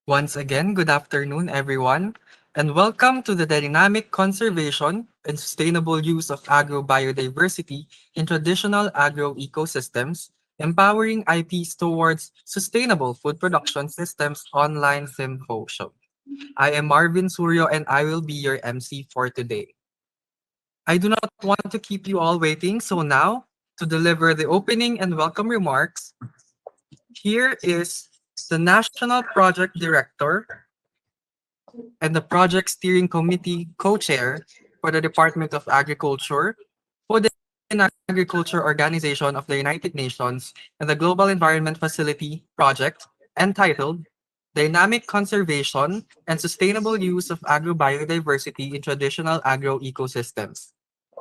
Once again, good afternoon, everyone, and welcome to the dynamic conservation and sustainable use of agrobiodiversity in traditional agroecosystems, empowering IPs towards sustainable food production systems online symposium. I am Marvin Suryo and I will be your MC for today. I do not want to keep you all waiting, so now, to deliver the opening and welcome remarks, here is the National Project Director and the Project Steering Committee co-chair for the Department of Agriculture, Food and Agriculture Organization of the United Nations, and the Global Environment Facility project entitled Dynamic Conservation and Sustainable Use of Agrobiodiversity in Traditional Agroecosystems.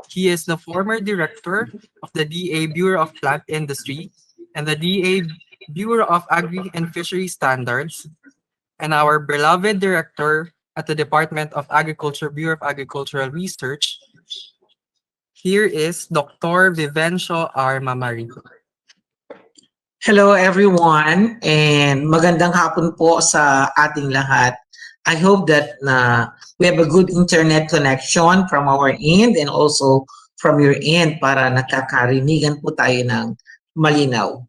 He is the former director of the DA Bureau of Plant Industry and the DA Bureau of Agri and Fishery Standards, and our beloved director at the Department of Agriculture, Bureau of Agricultural Research. Here is Dr. Vivencio R. Mamari. Hello everyone and magandang hapon po sa ating lahat. I hope that we have a good internet connection from our end and also from your end para nakakarinigan po tayo ng malinaw.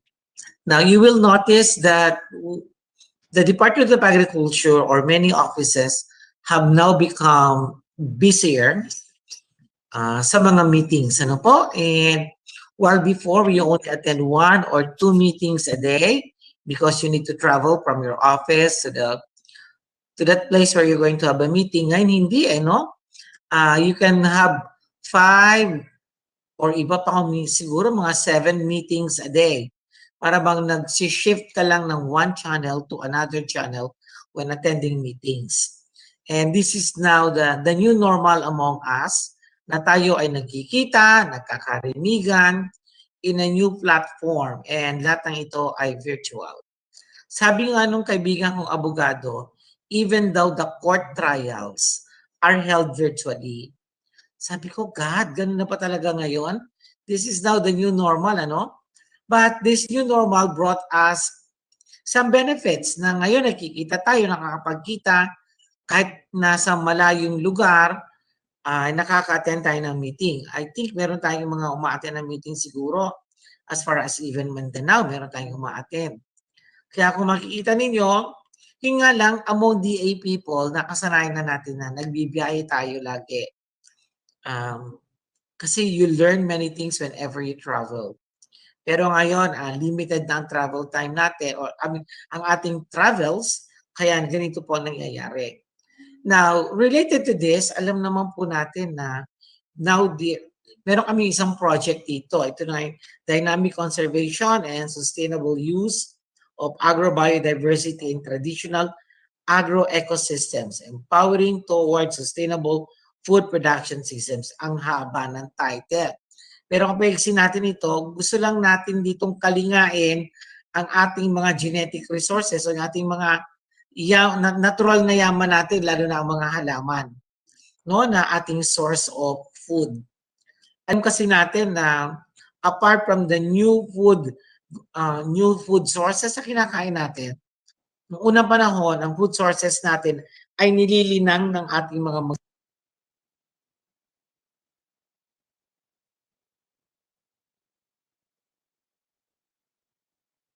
Now you will notice that the Department of Agriculture or many offices have now become busier sa mga meetings. Ano po? And while before we only attend 1 or 2 meetings a day because you need to travel from your office to that place where you're going to have a meeting. Ngayon hindi no? You can have 5 or iba pa kung siguro mga 7 meetings a day. Para bang nag-shift ka lang ng one channel to another channel when attending meetings. And this is now the new normal among us na tayo ay nagkikita, nagkakarinigan in a new platform and lahat ng ito ay virtual. Sabi nga nung kaibigan kong abogado, even though the court trials are held virtually, sabi ko, God, ganun na pa talaga ngayon? This is now the new normal, ano? But this new normal brought us some benefits na ngayon nakikita tayo, nakakapagkita, kahit nasa malayong lugar, nakaka-attend tayo ng meeting. I think meron tayong mga uma-attend ng meeting siguro as far as even Mindanao, meron tayong uma-attend. Kaya kung makikita ninyo, yun nga lang among DA people, nakasanayan na natin na nagbibiyahe tayo lagi. Kasi you learn many things whenever you travel. Pero ngayon, limited na ang travel time natin or ang ating travels, kaya ganito po ang nangyayari. Now, related to this, alam naman po natin na now meron kami isang project dito. Ito na yung Dynamic Conservation and Sustainable Use of Agrobiodiversity in Traditional Agroecosystems, Empowering Towards Sustainable Food Production Systems. Ang haba ng title. Pero kung paigsin natin ito, gusto lang natin ditong kalingain ang ating mga genetic resources o ang ating mga natural na yaman natin, lalo na ang mga halaman, no, na ating source of food. Alam kasi natin na apart from the new food sources na kinakain natin, noong unang panahon, ang food sources natin ay nililinang ng ating mga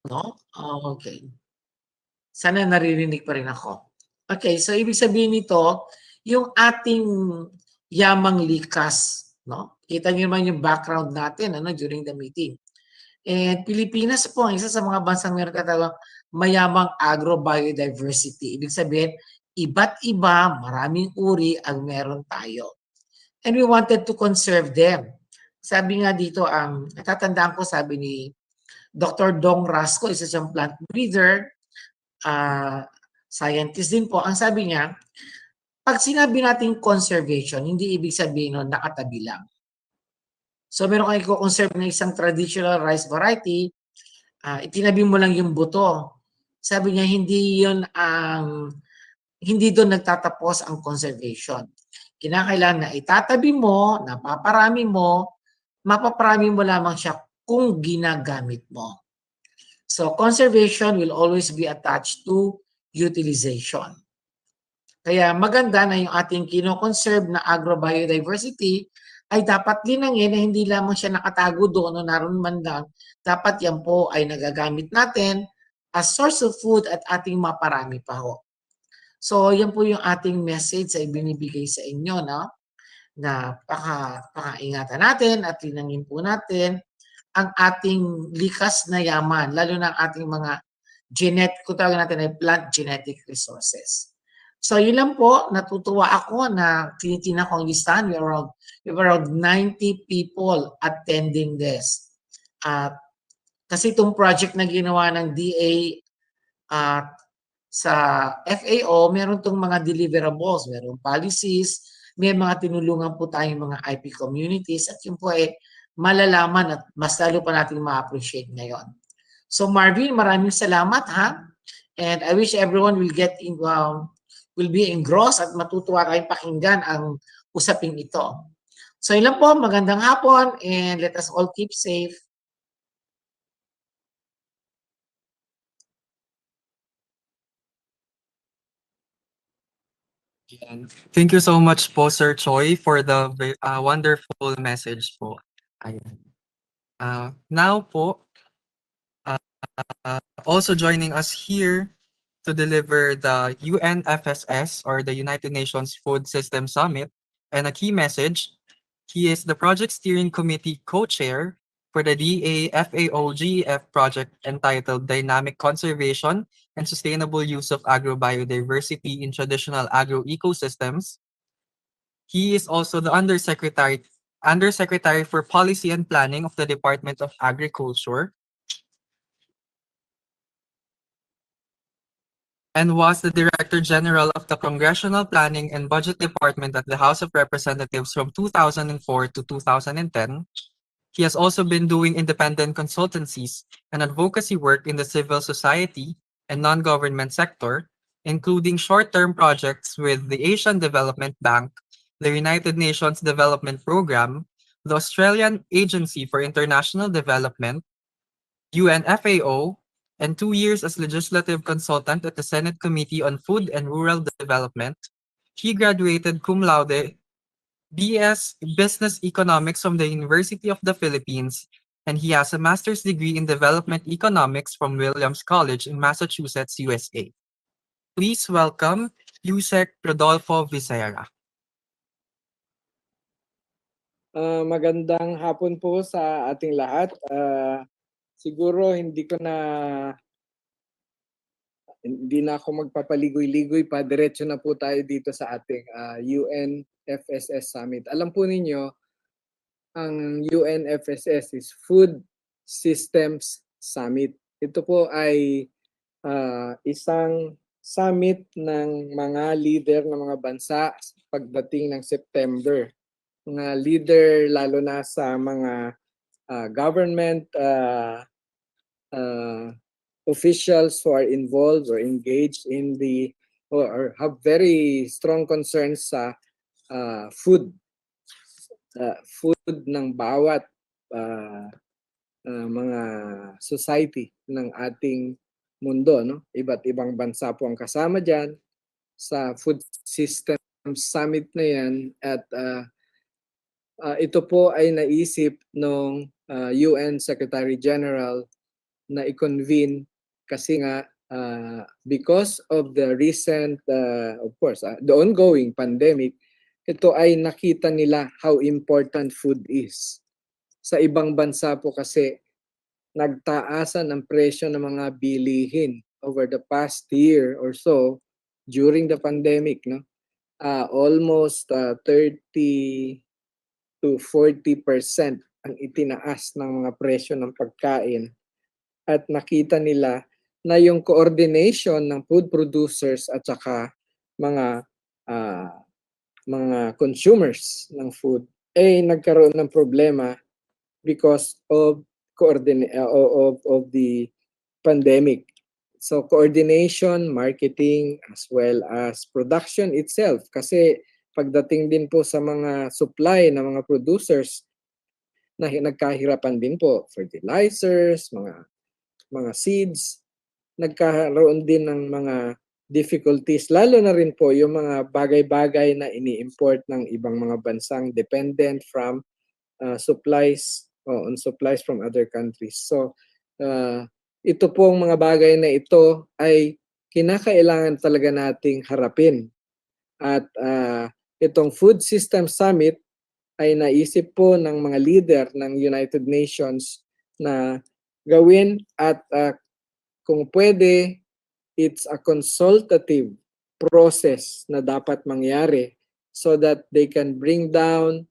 no? Okay. Sana naririnig pa rin ako. Okay, so ibig sabihin nito, yung ating yamang likas, no? Kita niyo naman yung background natin during the meeting. And Pilipinas po ang isa sa mga bansang meron katawang mayamang agrobiodiversity. Ibig sabihin, iba't iba, maraming uri ang meron tayo. And we wanted to conserve them. Sabi nga dito, natatandaan ko sabi ni Dr. Dong Rasco, isa siyang plant breeder, scientist din po, ang sabi niya, pag sinabi natin conservation, hindi ibig sabihin nun nakatabi lang. So meron kang i-conserve ng isang traditional rice variety, itinabi mo lang yung buto. Sabi niya, hindi doon nagtatapos ang conservation. Kinakailangan na itatabi mo, napaparami mo, mapaparami mo lamang siya kung ginagamit mo. So conservation will always be attached to utilization. Kaya maganda na yung ating kino-conserve na agrobiodiversity ay dapat linangin na hindi lamang siya nakatago doon o naroon man lang. Dapat yan po ay nagagamit natin as source of food at ating maparami pa ho. So yan po yung ating message ay binibigay sa inyo, no? Na pakaingatan natin at linangin po natin ang ating likas na yaman, lalo na ang ating mga kung tawagin natin ay plant genetic resources. So yun lang po, natutuwa ako na tinitingnan ko ang listahan. We have around 90 people attending this. Kasi itong project na ginawa ng DA sa FAO, meron itong mga deliverables, meron policies, may mga tinulungan po tayong mga IP communities at yun po ay malalaman at mas lalo pa natin ma-appreciate ngayon. So Marvin, maraming salamat ha. And I wish everyone will be engrossed at matutuwa kayong pakinggan ang usaping ito. So yun lang po, magandang hapon and let us all keep safe. Thank you so much po, Sir Choi, for the wonderful message po. Ayan. Now po, also joining us here to deliver the UNFSS or the United Nations Food System Summit and a key message. He is the Project Steering Committee Co-Chair for the DAFAO-GEF project entitled Dynamic Conservation and Sustainable Use of Agrobiodiversity in Traditional Agroecosystems. He is also the Undersecretary for Policy and Planning of the Department of Agriculture and was the Director General of the Congressional Planning and Budget Department at the House of Representatives from 2004 to 2010. He has also been doing independent consultancies and advocacy work in the civil society and non-government sector, including short-term projects with the Asian Development Bank, the United Nations Development Programme, the Australian Agency for International Development, UNFAO, and 2 years as legislative consultant at the Senate Committee on Food and Rural Development. He graduated cum laude BS Business Economics from the University of the Philippines, and he has a master's degree in Development Economics from Williams College in Massachusetts, USA. Please welcome Yusek Rodolfo Visera. Magandang hapon po sa ating lahat. Siguro hindi na ako magpapaligoy-ligoy pa, diretso na po tayo dito sa ating UNFSS Summit. Alam po ninyo, ang UNFSS is Food Systems Summit. Ito po ay isang summit ng mga leader ng mga bansa pagdating ng September. Mga leader lalo na sa mga government officials who are involved or engaged in or have very strong concerns sa food ng bawat mga society ng ating mundo, no? Iba't ibang bansa po ang kasama diyan sa Food Systems Summit na yan at ito po ay naisip ng UN Secretary General na i-convene kasi nga because of the recent, of course, the ongoing pandemic, ito ay nakita nila how important food is. Sa ibang bansa po kasi nagtaasan ang presyo ng mga bilihin over the past year or so during the pandemic, no? Almost 30 to 40% ang itinaas ng mga presyo ng pagkain at nakita nila na yung coordination ng food producers at saka mga consumers ng food ay nagkaroon ng problema because of the pandemic. So coordination, marketing, as well as production itself. Kasi pagdating din po sa mga supply ng mga producers, na nagkahirapan din po, fertilizers, mga seeds, nagkaroon din ng mga difficulties, lalo na rin po yung mga bagay-bagay na ini-import ng ibang mga bansang dependent from supplies on supplies from other countries. So, ito pong mga bagay na ito ay kinakailangan talaga nating harapin. At itong Food System Summit ay naisip po ng mga leader ng United Nations na gawin at kung pwede, it's a consultative process na dapat mangyari so that they can bring down,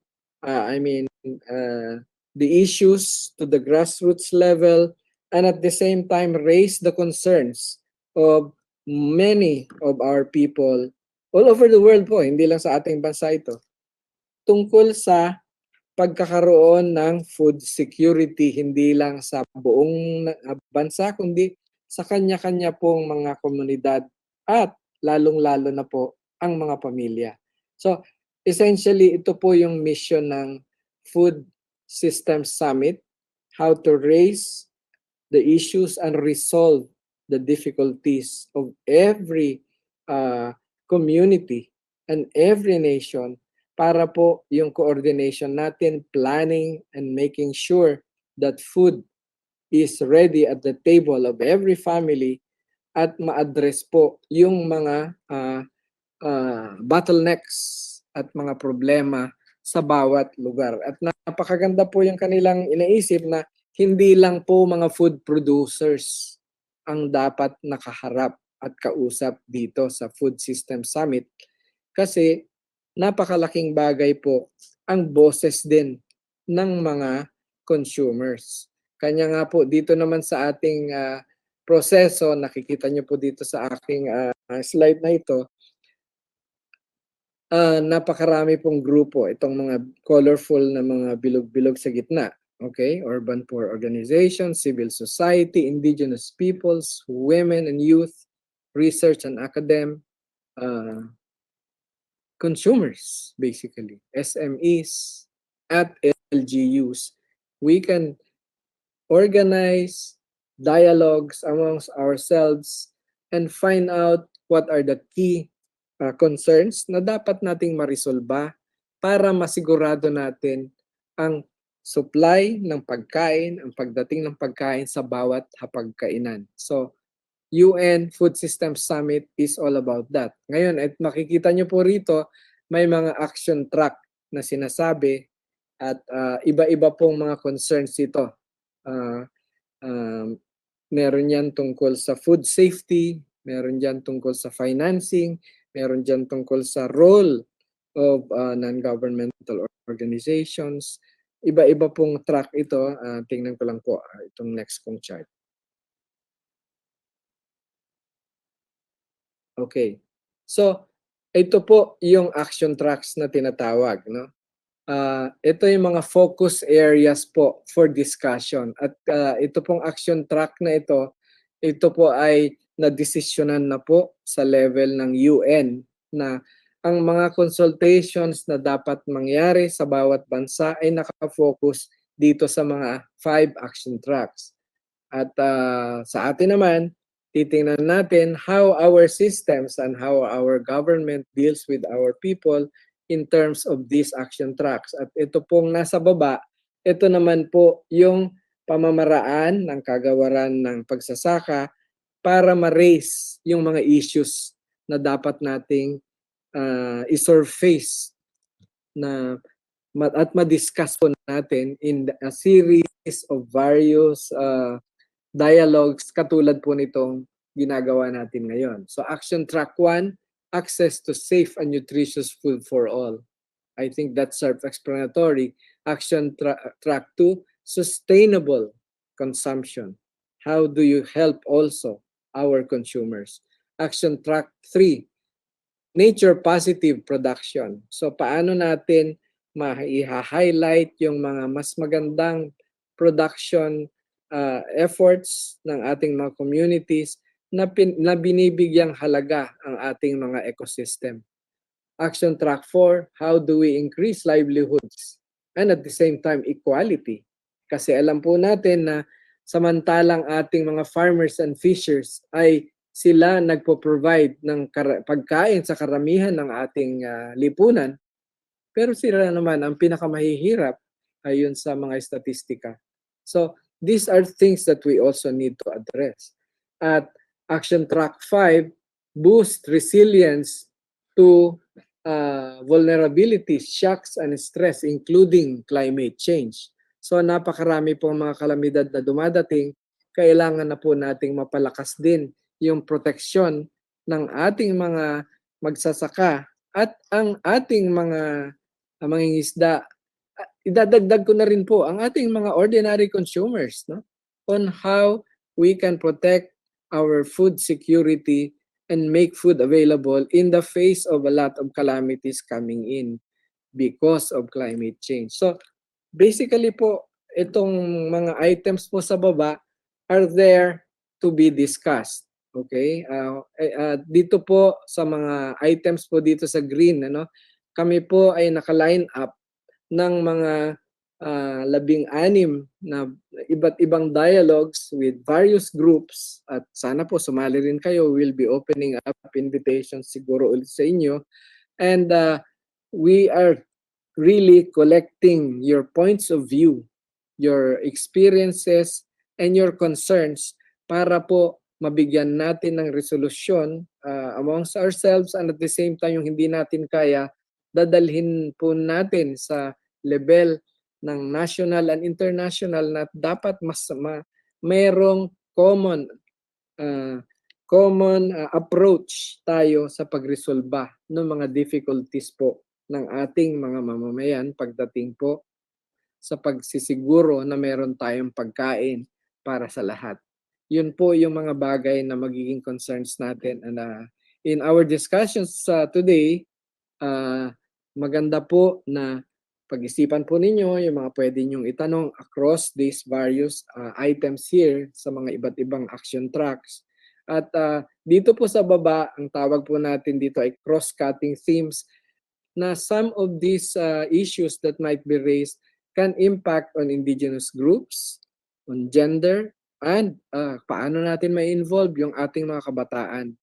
the issues to the grassroots level and at the same time raise the concerns of many of our people all over the world po, hindi lang sa ating bansa ito, tungkol sa pagkakaroon ng food security hindi lang sa buong bansa kundi sa kanya-kanya pong mga komunidad at lalong-lalo na po ang mga pamilya. So, essentially ito po yung mission ng Food Systems Summit, how to raise the issues and resolve the difficulties of every community and every nation para po yung coordination natin, planning and making sure that food is ready at the table of every family at ma-address po yung mga bottlenecks at mga problema sa bawat lugar. At napakaganda po yung kanilang inaisip na hindi lang po mga food producers ang dapat nakaharap at kausap dito sa Food System Summit kasi napakalaking bagay po ang boses din ng mga consumers. Kanya nga po dito naman sa ating proseso, nakikita nyo po dito sa aking slide na ito, napakarami pong grupo, itong mga colorful na mga bilog-bilog sa gitna. Okay, urban poor organizations, civil society, indigenous peoples, women and youth, research and academe, consumers, basically, SMEs, at LGUs. We can organize dialogues amongst ourselves and find out what are the key concerns na dapat nating marisolba para masigurado natin ang supply ng pagkain, ang pagdating ng pagkain sa bawat hapagkainan. So, UN Food Systems Summit is all about that. Ngayon, at makikita nyo po rito, may mga action track na sinasabi at iba-iba pong mga concerns ito. Meron yan tungkol sa food safety, meron dyan tungkol sa financing, meron dyan tungkol sa role of non-governmental organizations. Iba-iba pong track ito. Tingnan ko lang po itong next kong chart. Okay. So, ito po yung action tracks na tinatawag, no? Ito yung mga focus areas po for discussion. At ito pong action track na ito po ay nadesisyonan na po sa level ng UN na ang mga consultations na dapat mangyari sa bawat bansa ay nakafocus dito sa mga 5 action tracks. At sa atin naman, titingnan natin how our systems and how our government deals with our people in terms of these action tracks. At ito pong nasa baba, ito naman po yung pamamaraan ng kagawaran ng pagsasaka para ma-raise yung mga issues na dapat nating i-surface na at ma-discuss po natin in a series of various dialogues katulad po nitong ginagawa natin ngayon. So action track 1, access to safe and nutritious food for all. I think that's self-explanatory. Action track 2, sustainable consumption. How do you help also our consumers? Action track 3, nature positive production. So paano natin ma-highlight yung mga mas magandang production efforts ng ating mga communities na binibigyang halaga ang ating mga ecosystem. Action track 4, how do we increase livelihoods and at the same time equality? Kasi alam po natin na samantalang ating mga farmers and fishers ay sila nagpo-provide ng pagkain sa karamihan ng ating lipunan, pero sila naman ang pinakamahihirap ayon sa mga estatistika. So, these are things that we also need to address. At Action Track 5, boost resilience to vulnerabilities, shocks, and stress, including climate change. So, napakarami pong mga kalamidad na dumadating, kailangan na po nating mapalakas din yung proteksyon ng ating mga magsasaka at ang ating mga mangingisda. Idadagdag ko na rin po ang ating mga ordinary consumers, no, on how we can protect our food security and make food available in the face of a lot of calamities coming in because of climate change. So basically po, itong mga items po sa baba are there to be discussed. Okay? Dito po sa mga items po dito sa green, ano, kami po ay naka-line up ng mga 16 na iba't ibang dialogues with various groups, at sana po sumali rin kayo. We'll be opening up invitations siguro ulit sa inyo, and we are really collecting your points of view, your experiences, and your concerns para po mabigyan natin ng resolusyon amongst ourselves, and at the same time yung hindi natin kaya, dadalhin po natin sa level ng national and international na dapat mas mayroong uh, common approach tayo sa pagresolba ng mga difficulties po ng ating mga mamamayan pagdating po sa pagsisiguro na meron tayong pagkain para sa lahat. Yun po yung mga bagay na magiging concerns natin. And in our discussions today, maganda po na pag-isipan po ninyo yung mga pwede nyong itanong across these various items here sa mga iba't ibang action tracks. At dito po sa baba, ang tawag po natin dito ay cross-cutting themes, na some of these issues that might be raised can impact on indigenous groups, on gender, and paano natin may involve yung ating mga kabataan.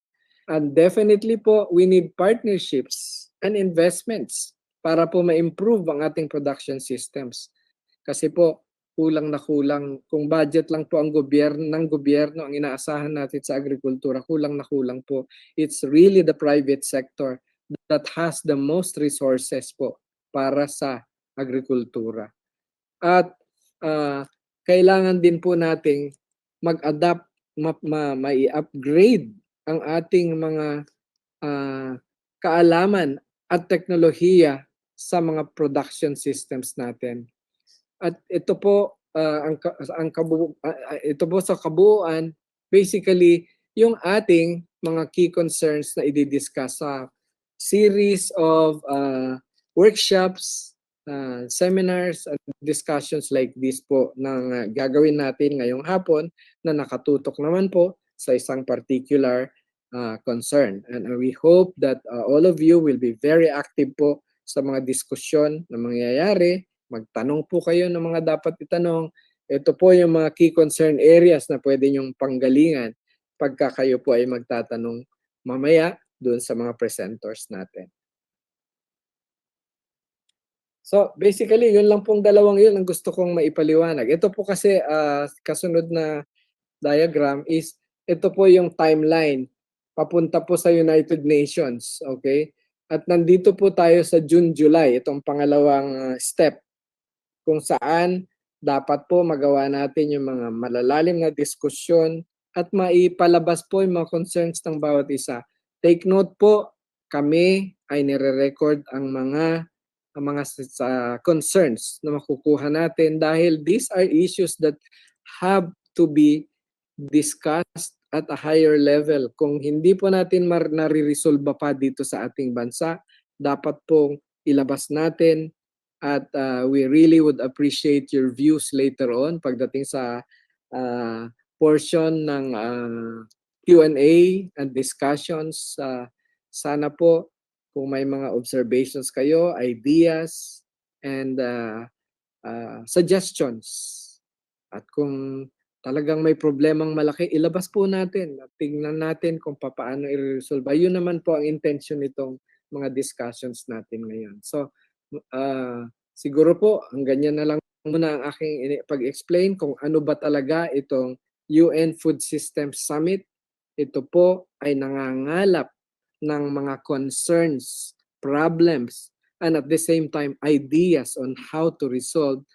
And definitely po, we need partnerships and investments para po ma-improve ang ating production systems. Kasi po, kulang na kulang. Kung budget lang po ang gobyerno ang inaasahan natin sa agrikultura, kulang na kulang po. It's really the private sector that has the most resources po para sa agrikultura. At kailangan din po nating mag-adapt, mai-upgrade ang ating mga kaalaman at teknolohiya sa mga production systems natin. At ito po ito po sa kabuuan, basically yung ating mga key concerns na i-discuss sa series of workshops, seminars, and discussions like this po na gagawin natin ngayong hapon, na nakatutok naman po sa isang particular concern. And we hope that all of you will be very active po sa mga diskusyon na mangyayari. Magtanong po kayo ng mga dapat itanong. Ito po yung mga key concern areas na pwede nyong panggalingan pagka kayo po ay magtatanong mamaya doon sa mga presenters natin. So basically, yun lang pong dalawang yun ang gusto kong maipaliwanag. Ito po kasi kasunod na diagram is, ito po yung timeline papunta po sa United Nations, okay? At nandito po tayo sa June, July, itong pangalawang step, kung saan dapat po magawa natin yung mga malalalim na diskusyon at maipalabas po yung mga concerns ng bawat isa. Take note po, kami ay nire-record ang mga concerns na makukuha natin, dahil these are issues that have to be discussed at a higher level. Kung hindi po natin nare-resolve pa dito sa ating bansa, dapat pong ilabas natin, at we really would appreciate your views later on pagdating sa portion ng Q&A and discussions. Sana po kung may mga observations kayo, ideas, and suggestions. At kung talagang may problemang malaki, ilabas po natin at tingnan natin kung paano i-resolve. Yun naman po ang intention nitong mga discussions natin ngayon. So, siguro po, ang ganyan na lang muna ang aking pag-explain kung ano ba talaga itong UN Food Systems Summit. Ito po ay nangangalap ng mga concerns, problems, and at the same time, ideas on how to resolve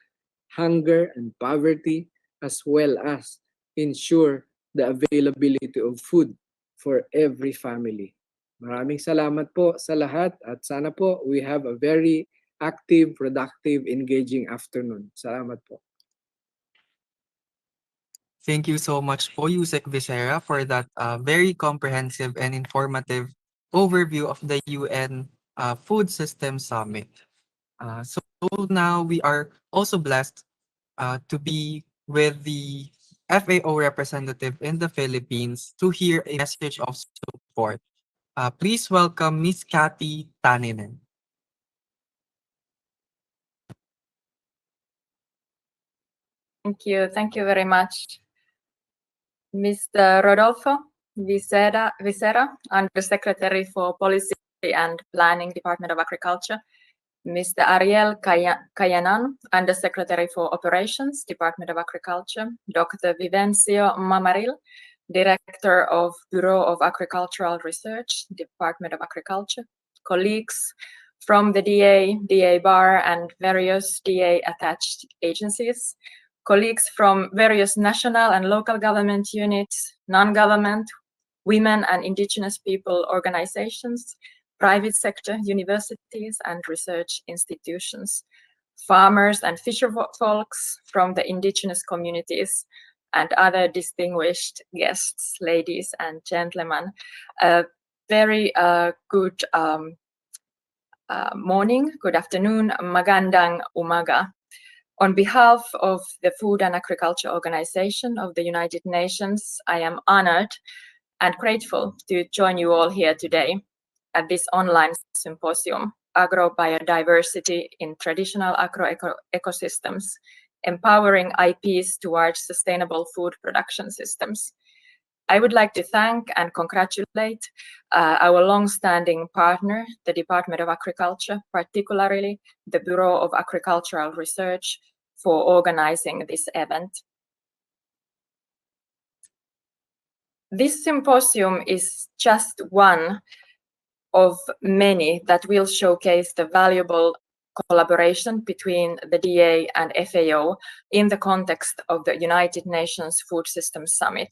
hunger and poverty, as well as ensure the availability of food for every family. Maraming salamat po sa lahat at sana po we have a very active, productive, engaging afternoon. Salamat po. Thank you so much po, Yusek Visera, for that very comprehensive and informative overview of the UN Food System Summit. So now we are also blessed to be with the FAO representative in the Philippines to hear a message of support. Please welcome Miss Kathy Taninen. Thank you very much. Mr. Rodolfo Visera, Undersecretary for Policy and Planning, Department of Agriculture. Mr. Ariel Kayanan, Undersecretary for Operations, Department of Agriculture. Dr. Vivencio Mamaril, Director of Bureau of Agricultural Research, Department of Agriculture. Colleagues from the DA BAR, and various DA-attached agencies. Colleagues from various national and local government units, non-government, women and indigenous people organizations, private sector, universities and research institutions, farmers and fisher folks from the indigenous communities, and other distinguished guests, ladies and gentlemen. A very good morning, good afternoon, magandang umaga. On behalf of the Food and Agriculture Organization of the United Nations, I am honored and grateful to join you all here today at this online symposium, Agrobiodiversity in Traditional Agroecosystems, Empowering IPs Towards Sustainable Food Production Systems. I would like to thank and congratulate our long-standing partner, the Department of Agriculture, particularly the Bureau of Agricultural Research, for organizing this event. This symposium is just one of many that will showcase the valuable collaboration between the DA and FAO in the context of the United Nations Food Systems Summit.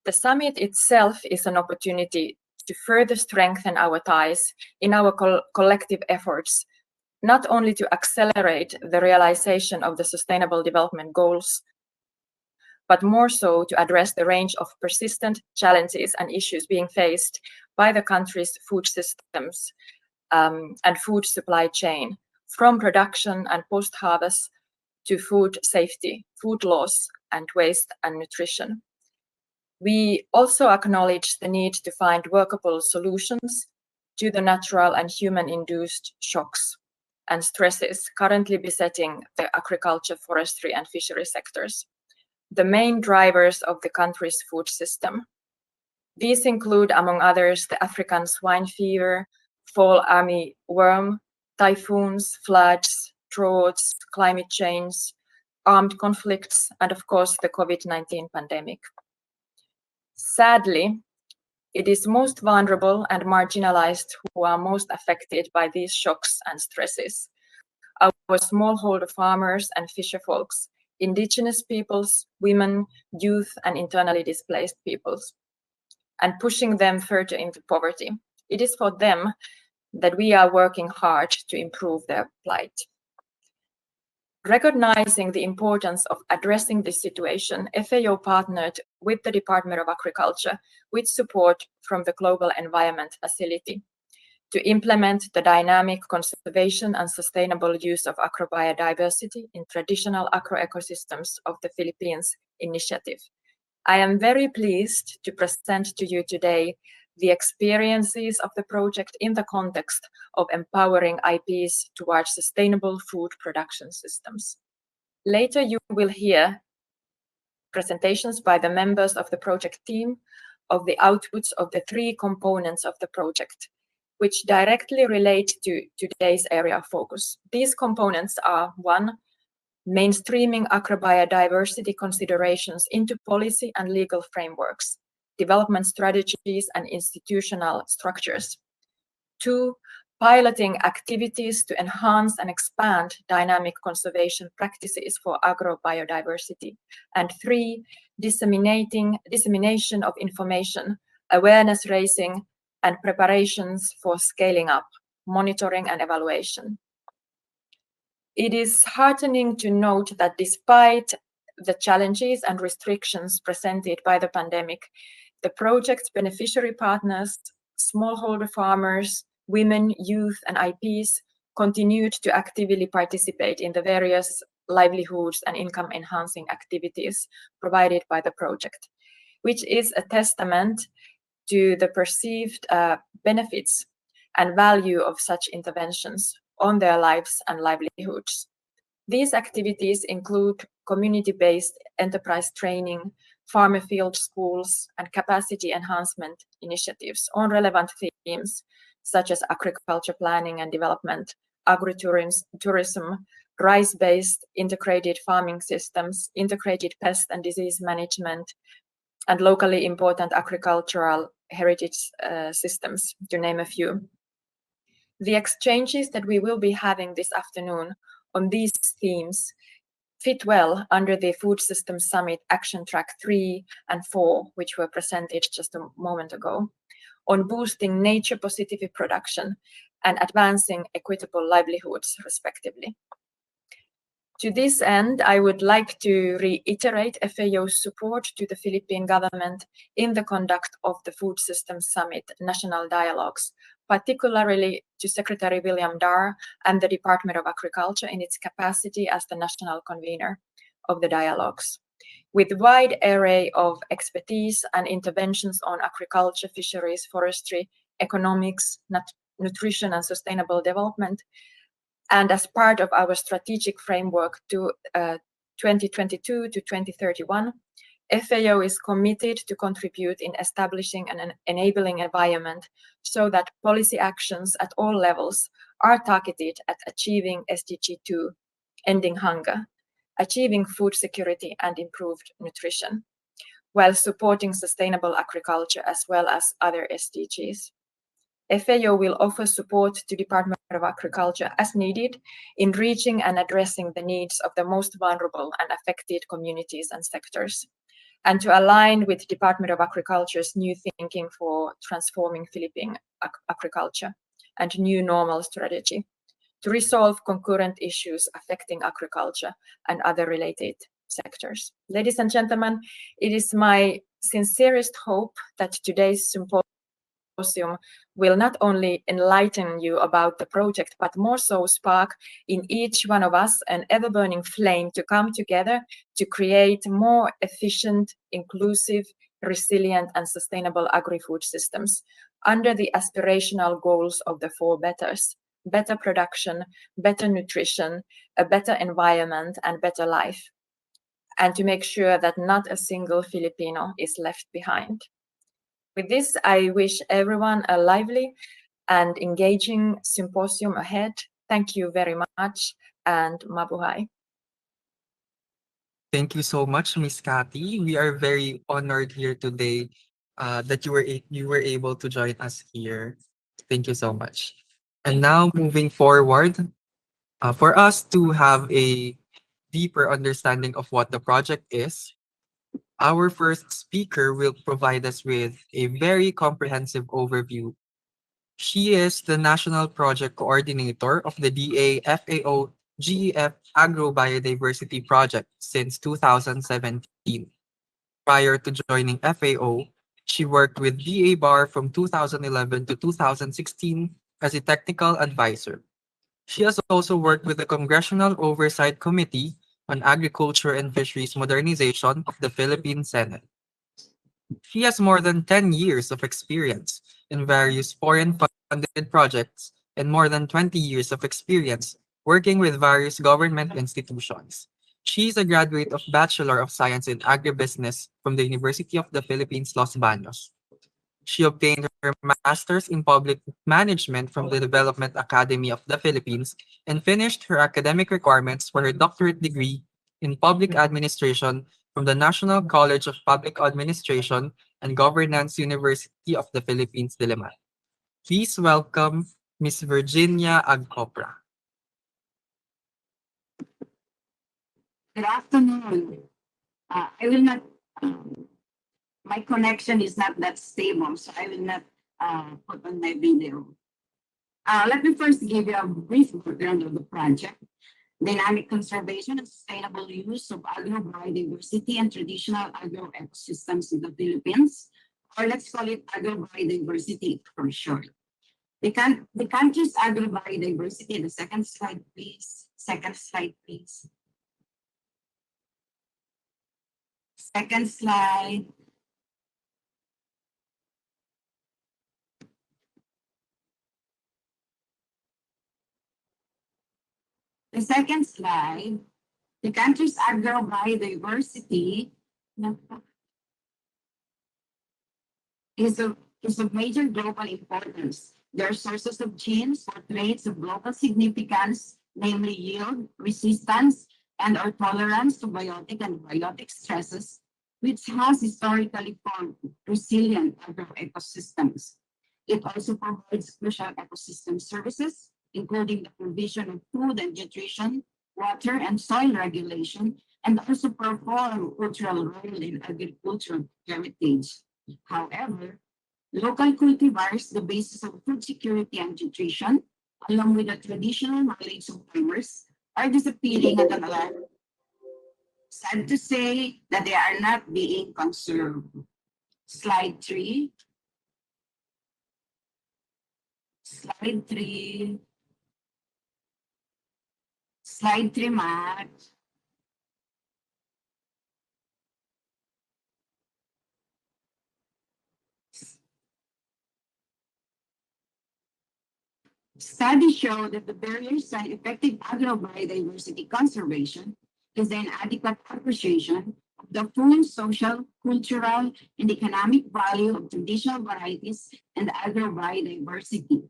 The summit itself is an opportunity to further strengthen our ties in our collective efforts, not only to accelerate the realization of the Sustainable Development Goals, but more so to address the range of persistent challenges and issues being faced by the country's food systems and food supply chain, from production and post-harvest to food safety, food loss, and waste and nutrition. We also acknowledge the need to find workable solutions to the natural and human-induced shocks and stresses currently besetting the agriculture, forestry, and fishery sectors, the main drivers of the country's food system. These include, among others, the African swine fever, fall army worm, typhoons, floods, droughts, climate change, armed conflicts, and of course, the COVID-19 pandemic. Sadly, it is most vulnerable and marginalized who are most affected by these shocks and stresses. Our smallholder farmers and fisher folks, indigenous peoples, women, youth, and internally displaced peoples, and pushing them further into poverty. It is for them that we are working hard to improve their plight. Recognizing the importance of addressing this situation, FAO partnered with the Department of Agriculture with support from the Global Environment Facility to implement the dynamic conservation and sustainable use of agrobiodiversity in traditional agroecosystems of the Philippines initiative. I am very pleased to present to you today the experiences of the project in the context of empowering IPs towards sustainable food production systems. Later, you will hear presentations by the members of the project team of the outputs of the three components of the project, which directly relate to today's area of focus. These components are: one, mainstreaming agrobiodiversity considerations into policy and legal frameworks, development strategies, and institutional structures. Two, piloting activities to enhance and expand dynamic conservation practices for agrobiodiversity. And three, dissemination of information, awareness raising, and preparations for scaling up, monitoring and evaluation. It is heartening to note that despite the challenges and restrictions presented by the pandemic, the project's beneficiary partners, smallholder farmers, women, youth, and IPs continued to actively participate in the various livelihoods and income-enhancing activities provided by the project, which is a testament to the perceived benefits and value of such interventions on their lives and livelihoods. These activities include community-based enterprise training, farmer field schools, and capacity enhancement initiatives on relevant themes such as agriculture planning and development, agritourism, rice-based integrated farming systems, integrated pest and disease management, and locally important agricultural heritage systems, to name a few. The exchanges that we will be having this afternoon on these themes fit well under the Food Systems Summit Action Track 3 and 4, which were presented just a moment ago, on boosting nature positive production and advancing equitable livelihoods, respectively. To this end, I would like to reiterate FAO's support to the Philippine government in the conduct of the Food Systems Summit National Dialogues, particularly to Secretary William Dar and the Department of Agriculture in its capacity as the national convener of the dialogues. With a wide array of expertise and interventions on agriculture, fisheries, forestry, economics, nutrition, and sustainable development, and as part of our strategic framework to 2022 to 2031, FAO is committed to contribute in establishing an enabling environment so that policy actions at all levels are targeted at achieving SDG 2, ending hunger, achieving food security and improved nutrition, while supporting sustainable agriculture as well as other SDGs. FAO will offer support to Department of Agriculture as needed in reaching and addressing the needs of the most vulnerable and affected communities and sectors, and to align with Department of Agriculture's new thinking for transforming Philippine agriculture and new normal strategy to resolve concurrent issues affecting agriculture and other related sectors. Ladies and gentlemen, it is my sincerest hope that today's symposium will not only enlighten you about the project, but more so spark in each one of us an ever-burning flame to come together to create more efficient, inclusive, resilient, and sustainable agri-food systems under the aspirational goals of the four betters: better production, better nutrition, a better environment, and better life, and to make sure that not a single Filipino is left behind. With this, I wish everyone a lively and engaging symposium ahead. Thank you very much, and mabuhay. Thank you so much, Miss Kathy. We are very honored here today that you were able to join us here. Thank you so much. And now moving forward, for us to have a deeper understanding of what the project is, our first speaker will provide us with a very comprehensive overview. She is the National Project Coordinator of the DA-FAO GEF Agrobiodiversity Project since 2017. Prior to joining FAO, she worked with DA Bar from 2011 to 2016 as a technical advisor. She has also worked with the Congressional Oversight Committee on Agriculture and Fisheries Modernization of the Philippine Senate. She has more than 10 years of experience in various foreign-funded projects and more than 20 years of experience working with various government institutions. She is a graduate of Bachelor of Science in Agribusiness from the University of the Philippines, Los Baños. She obtained her master's in public management from the Development Academy of the Philippines and finished her academic requirements for her doctorate degree in public administration from the National College of Public Administration and Governance University of the Philippines, Diliman. Please welcome Ms. Virginia Agcopra. Good afternoon. I will not, my connection is not that stable, so I will not put on my video. Let me first give you a brief background of the project. Dynamic conservation and sustainable use of agrobiodiversity and traditional agroecosystems in the Philippines, or let's call it agrobiodiversity for short. The country's agrobiodiversity, the second slide, please. Second slide, please. Second slide. The second slide, the country's agrobiodiversity is of major global importance. There are sources of genes or traits of global significance, namely yield, resistance, and or tolerance to biotic and biotic stresses, which has historically formed resilient agroecosystems. It also provides crucial ecosystem services, including the provision of food and nutrition, water and soil regulation, and also perform cultural role in agricultural heritage. However, local cultivars, the basis of food security and nutrition, along with the traditional knowledge of farmers, are disappearing at an alarm. Sad to say that they are not being conserved. Slide 3. Slide 3. Slide 3, Matt. Studies show that the barriers to effective agrobiodiversity conservation is the inadequate appreciation of the full social, cultural, and economic value of traditional varieties and agrobiodiversity.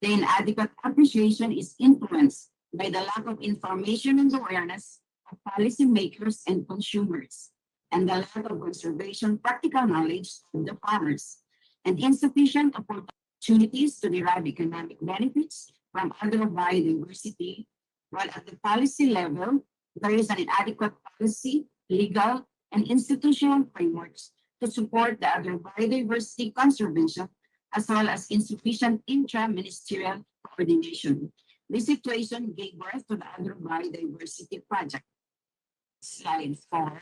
The inadequate appreciation is influenced by the lack of information and awareness of policymakers and consumers, and the lack of conservation practical knowledge of the farmers, and insufficient opportunities to derive economic benefits from agrobiodiversity, while at the policy level, there is an inadequate policy, legal, and institutional frameworks to support the agrobiodiversity conservation, as well as insufficient intra-ministerial coordination. This situation gave birth to the Agrobiodiversity Project. Slide 4.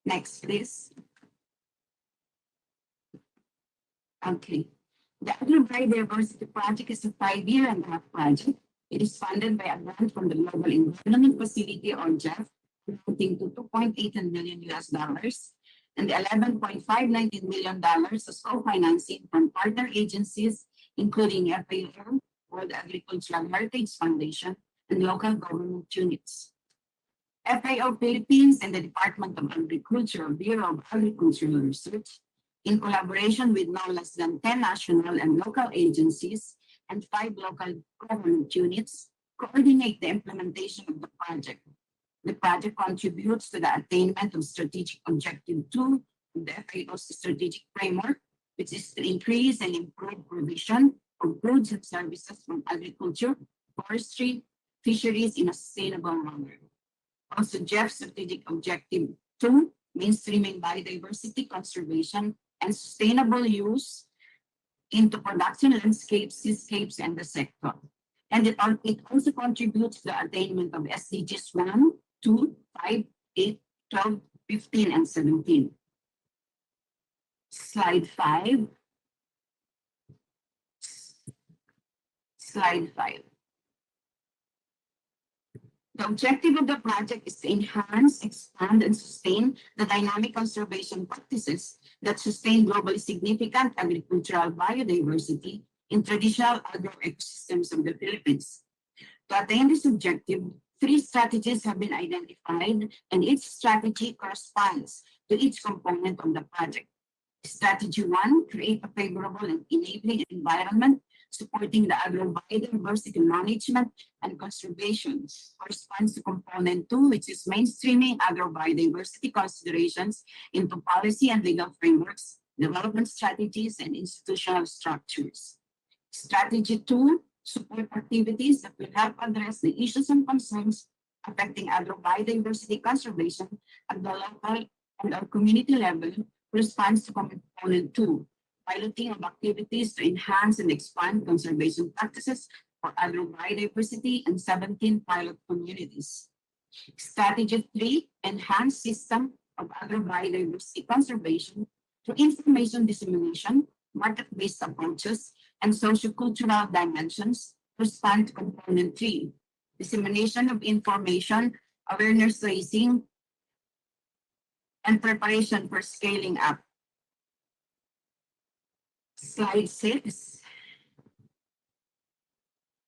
Next, please. Okay. The Agrobiodiversity Project is a 5-year and a half project. It is funded by a grant from the Global Environment Facility, or GEF, amounting to $2.8 million US, and $11.519 million as co-financing from partner agencies, including FAO, World Agricultural Heritage Foundation, and local government units. FAO Philippines and the Department of Agriculture, Bureau of Agricultural Research, in collaboration with no less than 10 national and local agencies and 5 local government units, coordinate the implementation of the project. The project contributes to the attainment of strategic objective 2 of the FAO's strategic framework, which is to increase and improve provision of goods and services from agriculture, forestry, fisheries in a sustainable manner. Also, GEF's strategic objective 2, mainstreaming biodiversity conservation and sustainable use into production landscapes, seascapes, and the sector. And it also contributes to the attainment of SDGs 1, 2, 5, 8, 12, 15, and 17. Slide 5. Slide 5. The objective of the project is to enhance, expand, and sustain the dynamic conservation practices that sustain globally significant agricultural biodiversity in traditional agroecosystems of the Philippines. To attain this objective, 3 strategies have been identified, and each strategy corresponds to each component of the project. Strategy 1, create a favorable and enabling environment supporting the agrobiodiversity management and conservation, corresponds to component 2, which is mainstreaming agrobiodiversity considerations into policy and legal frameworks, development strategies, and institutional structures. Strategy 2, support activities that will help address the issues and concerns affecting agrobiodiversity conservation at the local and our community level, responds to component 2, piloting of activities to enhance and expand conservation practices for agrobiodiversity in 17 pilot communities. Strategy 3, enhance system of agrobiodiversity conservation through information dissemination, market-based approaches, and sociocultural dimensions, respond to component 3, dissemination of information, awareness raising, and preparation for scaling up. Slide 6.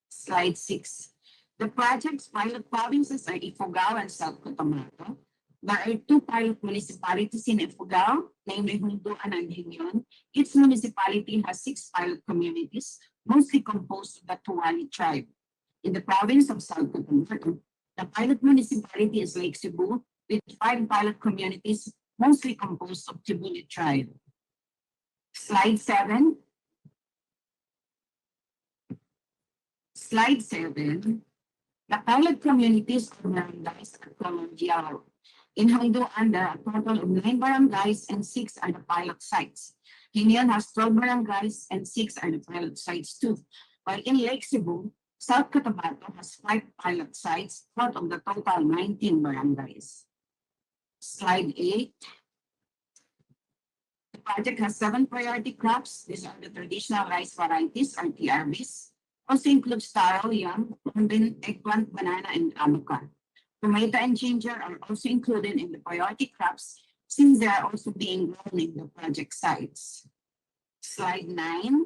Slide 6. The project's pilot provinces are Ifugao and South Cotabato. There are 2 pilot municipalities in Ifugao, namely Hunduan and Hingyon. Each municipality has 6 pilot communities, mostly composed of the Tuwali tribe. In the province of South Cotabato, the pilot municipality is Lake Cebu, with 5 pilot communities, mostly composed of Tibuli tribe. Slide 7. Slide 7. The pilot communities of barangays are Colombiano. In Honduran, there are a total of 9 barangays and 6 are the pilot sites. Hingyon has 12 barangays and 6 are the pilot sites too. While in Lake Cebu, South Cotabato has 5 pilot sites out of the total 19 barangays. Slide 8. The project has 7 priority crops. These are the traditional rice varieties or TRVs. Also includes taro, yam, plantain, eggplant, banana, and avocado. Tomato and ginger are also included in the priority crops since they are also being grown in the project sites. Slide 9.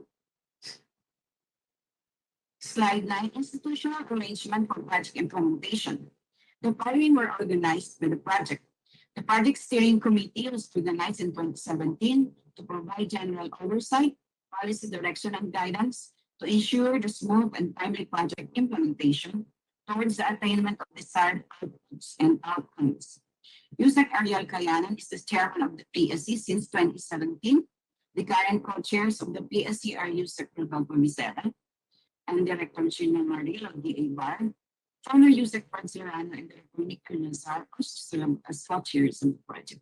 Slide 9, institutional arrangement for project implementation. The following were organized by the project. The project steering committee was organized in 2017 to provide general oversight, policy direction, and guidance to ensure the smooth and timely project implementation towards the attainment of desired outputs and outcomes. Yusek Ariel Kayanan is the chairman of the PSC since 2017. The current co-chairs of the PSC are Yusek Rodolfo Mizera and Director Gina Maril of the ABAR, former Yusek Pansirano and Director Nick Nazar as co-chairs of the project.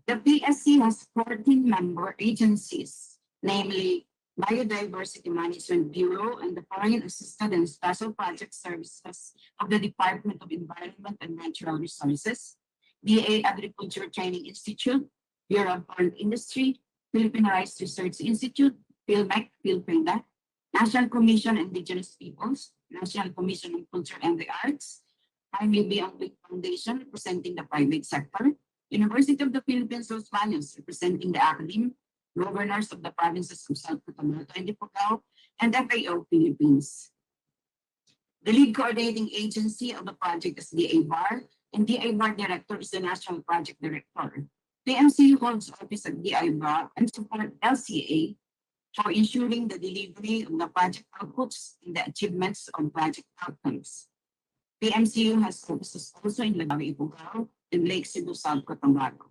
The PSC has 14 member agencies, namely Biodiversity Management Bureau and the Foreign Assisted and Special Project Services of the Department of Environment and Natural Resources, BA Agriculture Training Institute, Bureau of Foreign Industry, Philippine Rice Research Institute, PhilMec, PhilPenda, National Commission on Indigenous Peoples, National Commission on Culture and the Arts, Jaime B. Angwick Foundation representing the private sector, University of the Philippines Los Baños representing the academe, governors of the provinces of South Cotabato and Ifugao, and FAO Philippines. The lead coordinating agency of the project is the ABAR, and the ABAR director is the National Project Director. The MCU holds office at the ABAR and support LCA for ensuring the delivery of the project outputs and the achievements of project outcomes. The MCU has offices also in Lagawi, Ifugao, and Lake Cebu, South Cotabato.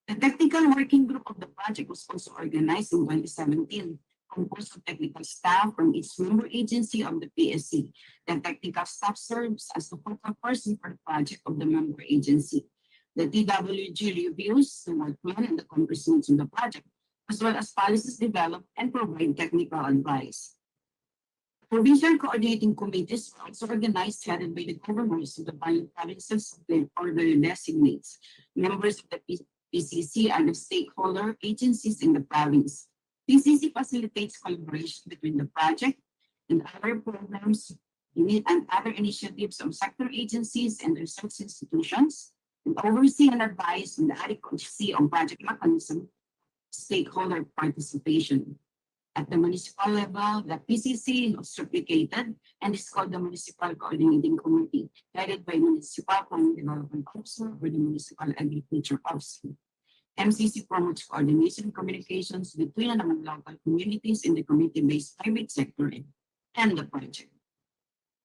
The technical working group of the project was also organized in 2017, composed of technical staff from each member agency of the PSC. The technical staff serves as the focal person for the project of the member agency. The TWG reviews the work plan and the accomplishments of the project, as well as policies developed and provide technical advice. Provincial coordinating committees were also organized, headed by the governors of the provinces or their designates. Members of the PCC are the stakeholder agencies in the province. PCC facilitates collaboration between the project and other programs and other initiatives of sector agencies and research institutions, and oversee and advise on the adequacy of project mechanism stakeholder participation. At the municipal level, the PCC was replicated and is called the Municipal Coordinating Committee, headed by Municipal Planning Development Officer or the Municipal Agriculture Officer. MCC promotes coordination communications between and among local communities in the community-based private sector and the project.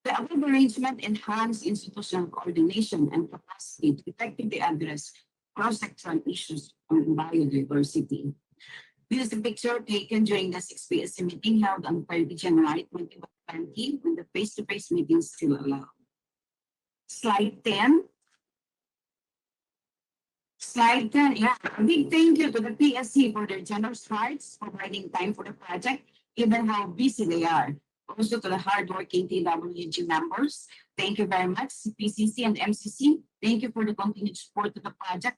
The above arrangement enhances institutional coordination and capacity to effectively address cross-sectoral issues on biodiversity. This is a picture taken during the 6 PSC meeting held on 30 January 2020 when the face-to-face meetings still allowed. Slide 10. Slide 10, yeah. A big thank you to the PSC for their generous hearts, providing time for the project, given how busy they are. Also to the hardworking TWG members, thank you very much, PCC and MCC. Thank you for the continued support to the project,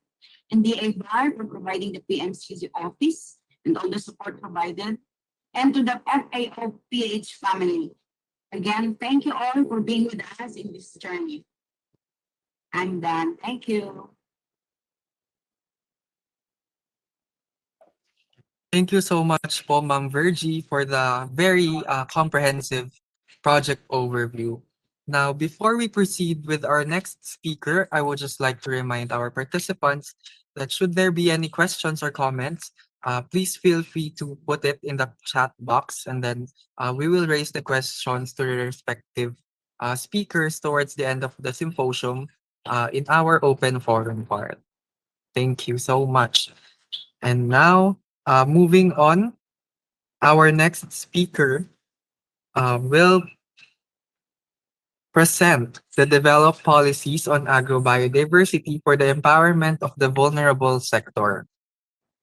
and DA Bar for providing the PMCC office and all the support provided, and to the FAO-PH family. Again, thank you all for being with us in this journey. I'm done. Thank you. Thank you so much po, Ma'am Virgie, for the very comprehensive project overview. Now, before we proceed with our next speaker, I would just like to remind our participants that should there be any questions or comments, please feel free to put it in the chat box, and then we will raise the questions to the respective speakers towards the end of the symposium in our open forum part. Thank you so much. And now, moving on, our next speaker will present the developed policies on agrobiodiversity for the empowerment of the vulnerable sector.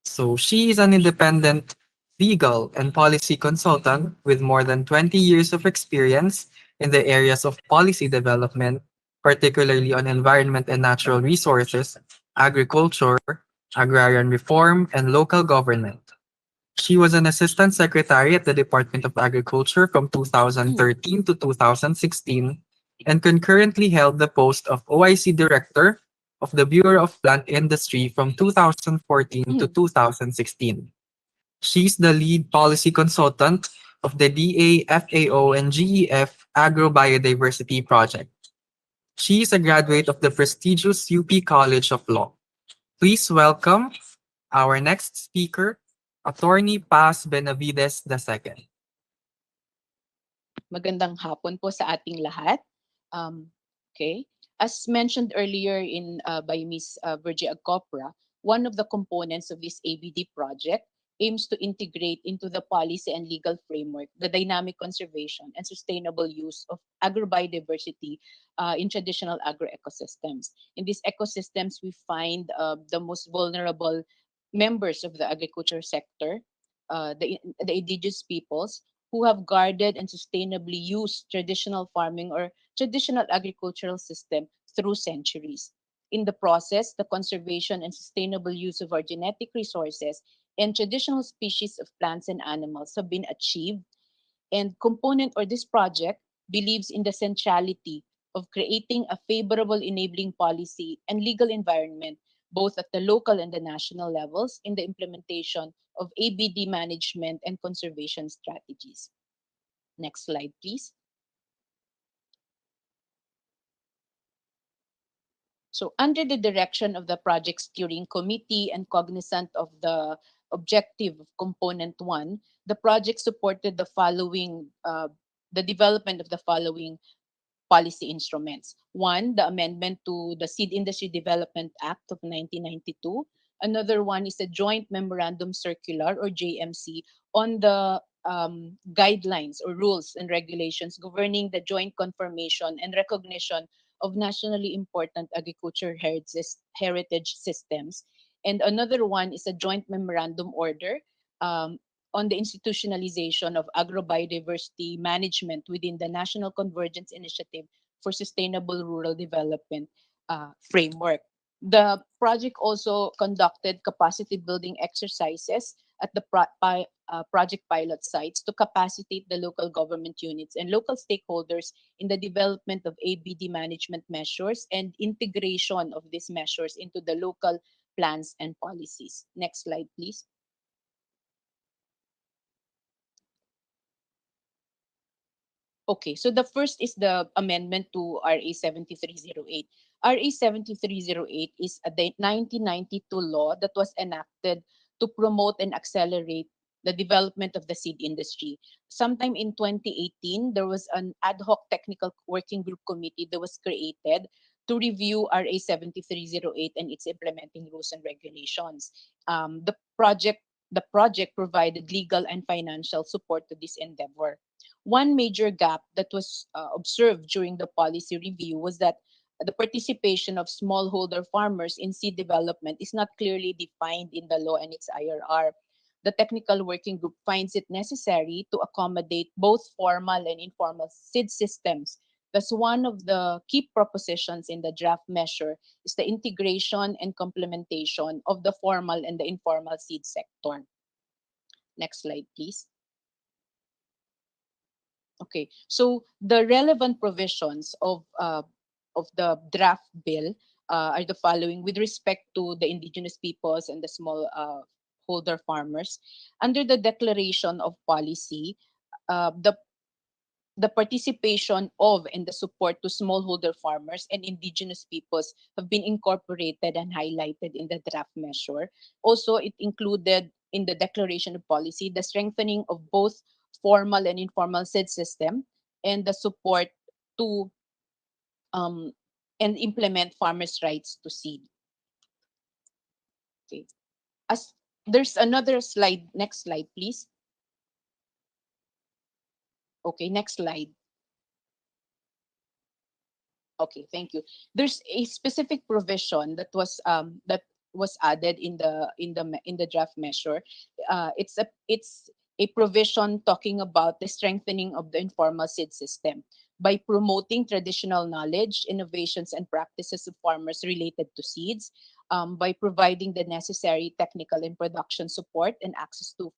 So she is an independent legal and policy consultant with more than 20 years of experience in the areas of policy development, particularly on environment and natural resources, agriculture, agrarian reform, and local government. She was an assistant secretary at the Department of Agriculture from 2013 to 2016 and concurrently held the post of OIC Director of the Bureau of Plant Industry from 2014 to 2016. She's the lead policy consultant of the DA, and GEF Agrobiodiversity Project. She is a graduate of the prestigious UP College of Law. Please welcome our next speaker, Attorney Paz Benavides II. Magandang hapon po sa ating lahat. Okay. As mentioned earlier by Ms. Virgie Agcopra, one of the components of this ABD project aims to integrate into the policy and legal framework the dynamic conservation and sustainable use of agrobiodiversity in traditional agroecosystems. In these ecosystems, we find the most vulnerable members of the agriculture sector, the indigenous peoples, who have guarded and sustainably used traditional farming or traditional agricultural system through centuries. In the process, the conservation and sustainable use of our genetic resources and traditional species of plants and animals have been achieved, and component or this project believes in the centrality of creating a favorable enabling policy and legal environment both at the local and the national levels in the implementation of ABD management and conservation strategies. Next slide, please. So under the direction of the project steering committee and cognizant of the objective of component 1, the project supported the development of the following policy instruments. One, the amendment to the Seed Industry Development Act of 1992. Another one is a joint memorandum circular or JMC on the guidelines or rules and regulations governing the joint confirmation and recognition of nationally important agriculture heritage systems. And another one is a joint memorandum order on the institutionalization of agrobiodiversity management within the National Convergence Initiative for Sustainable Rural Development framework. The project also conducted capacity building exercises at the project pilot sites to capacitate the local government units and local stakeholders in the development of ABD management measures and integration of these measures into the local plans and policies. Next slide, please. Okay, so the first is the amendment to RA 7308. RA 7308 is a 1992 law that was enacted to promote and accelerate the development of the seed industry. Sometime in 2018, there was an ad hoc technical working group committee that was created to review RA 7308 and its implementing rules and regulations. The project provided legal and financial support to this endeavor. One major gap that was observed during the policy review was that the participation of smallholder farmers in seed development is not clearly defined in the law and its IRR. The technical working group finds it necessary to accommodate both formal and informal seed systems. Thus, one of the key propositions in the draft measure is the integration and complementation of the formal and the informal seed sector. Next slide, please. Okay, so the relevant provisions of the draft bill are the following with respect to the indigenous peoples and the small holder farmers. Under the declaration of policy, the participation of and the support to smallholder farmers and indigenous peoples have been incorporated and highlighted in the draft measure. Also, it included in the declaration of policy the strengthening of both formal and informal seed system and the support to um, and implement farmers' rights to seed. Okay. As there's another slide, next slide, please. Okay, next slide. Okay, thank you. There's a specific provision that was added in the draft measure. It's a provision talking about the strengthening of the informal seed system by promoting traditional knowledge, innovations, and practices of farmers related to seeds, by providing the necessary technical and production support and access to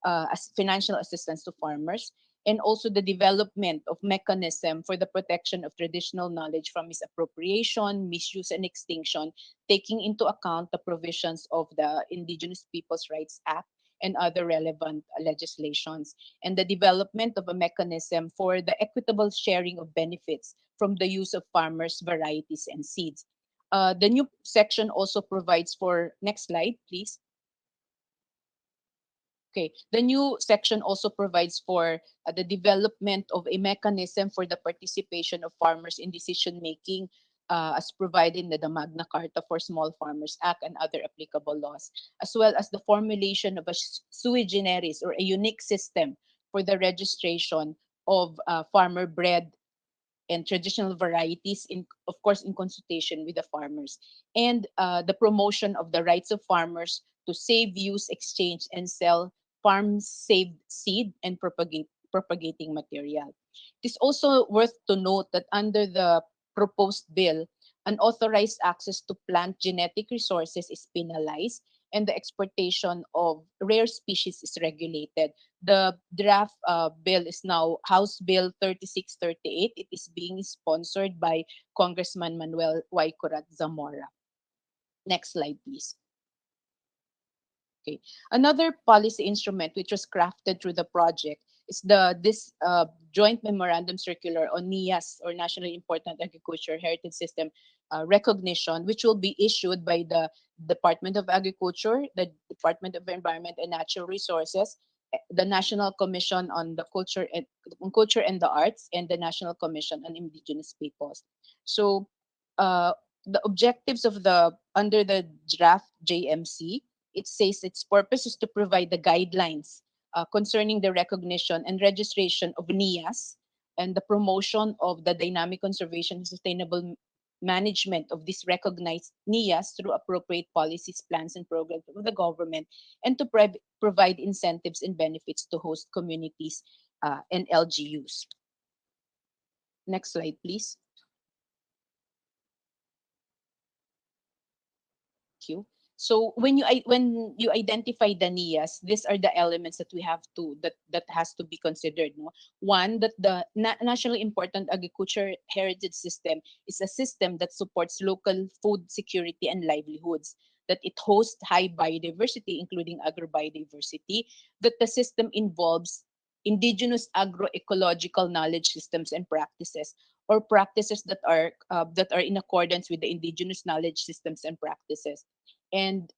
as financial assistance to farmers, and also the development of mechanism for the protection of traditional knowledge from misappropriation, misuse, and extinction, taking into account the provisions of the Indigenous Peoples' Rights Act and other relevant legislations, and the development of a mechanism for the equitable sharing of benefits from the use of farmers' varieties and seeds. The new section also provides for, next slide, please. Okay, the new section also provides for the development of a mechanism for the participation of farmers in decision making, as provided in the Magna Carta for Small Farmers Act and other applicable laws, as well as the formulation of a sui generis or a unique system for the registration of farmer bred and traditional varieties, in of course in consultation with the farmers, and the promotion of the rights of farmers to save, use, exchange, and sell farm saved seed and propagating material. It is also worth to note that under the proposed bill, unauthorized access to plant genetic resources is penalized and the exportation of rare species is regulated. The draft bill is now House Bill 3638. It is being sponsored by Congressman Manuel Y. Curat Zamora. Next slide, please. Okay. Another policy instrument which was crafted through the project is this joint memorandum circular on NIAS, or Nationally Important Agriculture Heritage System recognition, which will be issued by the Department of Agriculture, the Department of Environment and Natural Resources, the National Commission on the Culture and the Arts, and the National Commission on Indigenous Peoples. So the objectives of the under the draft JMC, it says its purpose is to provide the guidelines concerning the recognition and registration of NIAS and the promotion of the dynamic conservation and sustainable management of this recognized NIAS through appropriate policies, plans, and programs of the government, and to provide incentives and benefits to host communities and LGUs. Next slide, please. Thank you. So when you identify the NIAS, these are the elements that we have to that has to be considered. No, one, that the nationally important agriculture heritage system is a system that supports local food security and livelihoods. That it hosts high biodiversity, including agrobiodiversity. That the system involves indigenous agroecological knowledge systems and practices, or practices that are in accordance with the indigenous knowledge systems and practices. And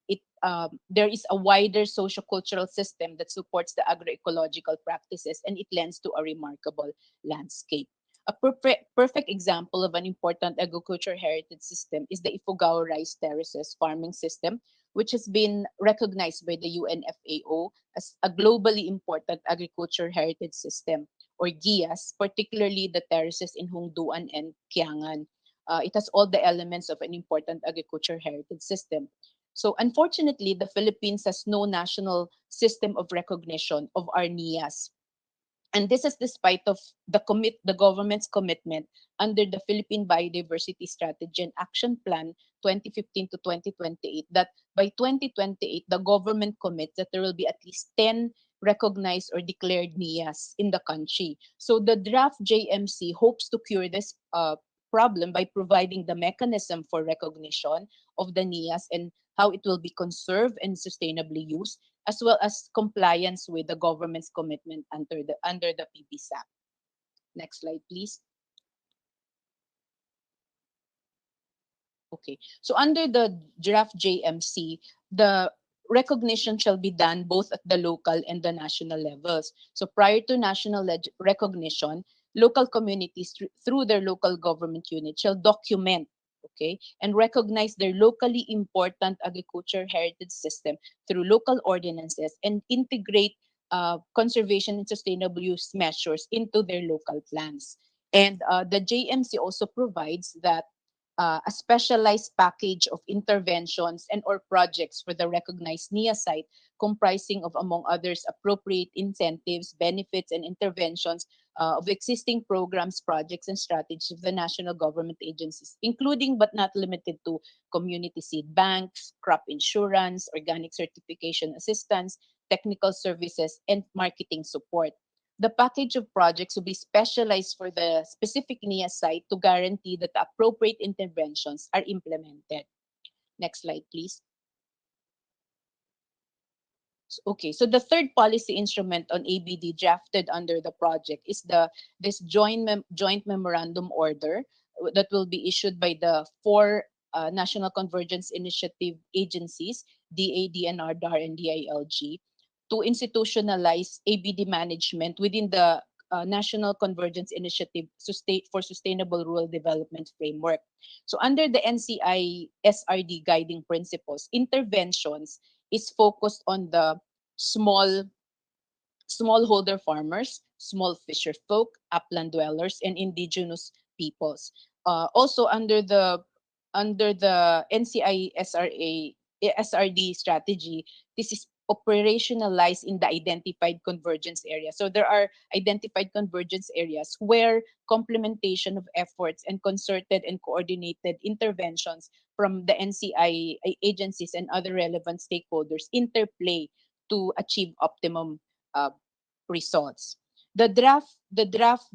there is a wider sociocultural system that supports the agroecological practices, and it lends to a remarkable landscape. A perfect example of an important agriculture heritage system is the Ifugao rice terraces farming system, which has been recognized by the UNFAO as a globally important agriculture heritage system, or GIAS, particularly the terraces in Hongduan and Kiangan. It has all the elements of an important agriculture heritage system. So unfortunately, the Philippines has no national system of recognition of our NIAS, and this is despite of the government's commitment under the Philippine Biodiversity Strategy and Action Plan 2015 to 2028 that by 2028 the government commits that there will be at least 10 recognized or declared NIAs in the country. So the draft JMC hopes to cure this problem by providing the mechanism for recognition of the NIAs and how it will be conserved and sustainably used, as well as compliance with the government's commitment under the PBSAP. Next slide, please. Okay, so under the draft JMC, the recognition shall be done both at the local and the national levels. So prior to national recognition, local communities through their local government unit shall document, okay, and recognize their locally important agriculture heritage system through local ordinances and integrate conservation and sustainable use measures into their local plans. And the JMC also provides that a specialized package of interventions and or projects for the recognized NIA site, comprising of, among others, appropriate incentives, benefits, and interventions of existing programs, projects, and strategies of the national government agencies, including but not limited to community seed banks, crop insurance, organic certification assistance, technical services, and marketing support. The package of projects will be specialized for the specific NIA site to guarantee that the appropriate interventions are implemented. Next slide, please. Okay, so the third policy instrument on ABD drafted under the project is this joint memorandum order that will be issued by the four National Convergence Initiative agencies, DA, DNR, DAR, and DILG, to institutionalize ABD management within the National Convergence Initiative for Sustainable Rural Development Framework. So under the NCI SRD guiding principles, interventions is focused on the small smallholder farmers, small fisher folk, upland dwellers, and indigenous peoples. Also under the NCI SRD strategy, this is operationalized in the identified convergence area. So there are identified convergence areas where complementation of efforts and concerted and coordinated interventions from the NCI agencies and other relevant stakeholders interplay to achieve optimum uh, results. The draft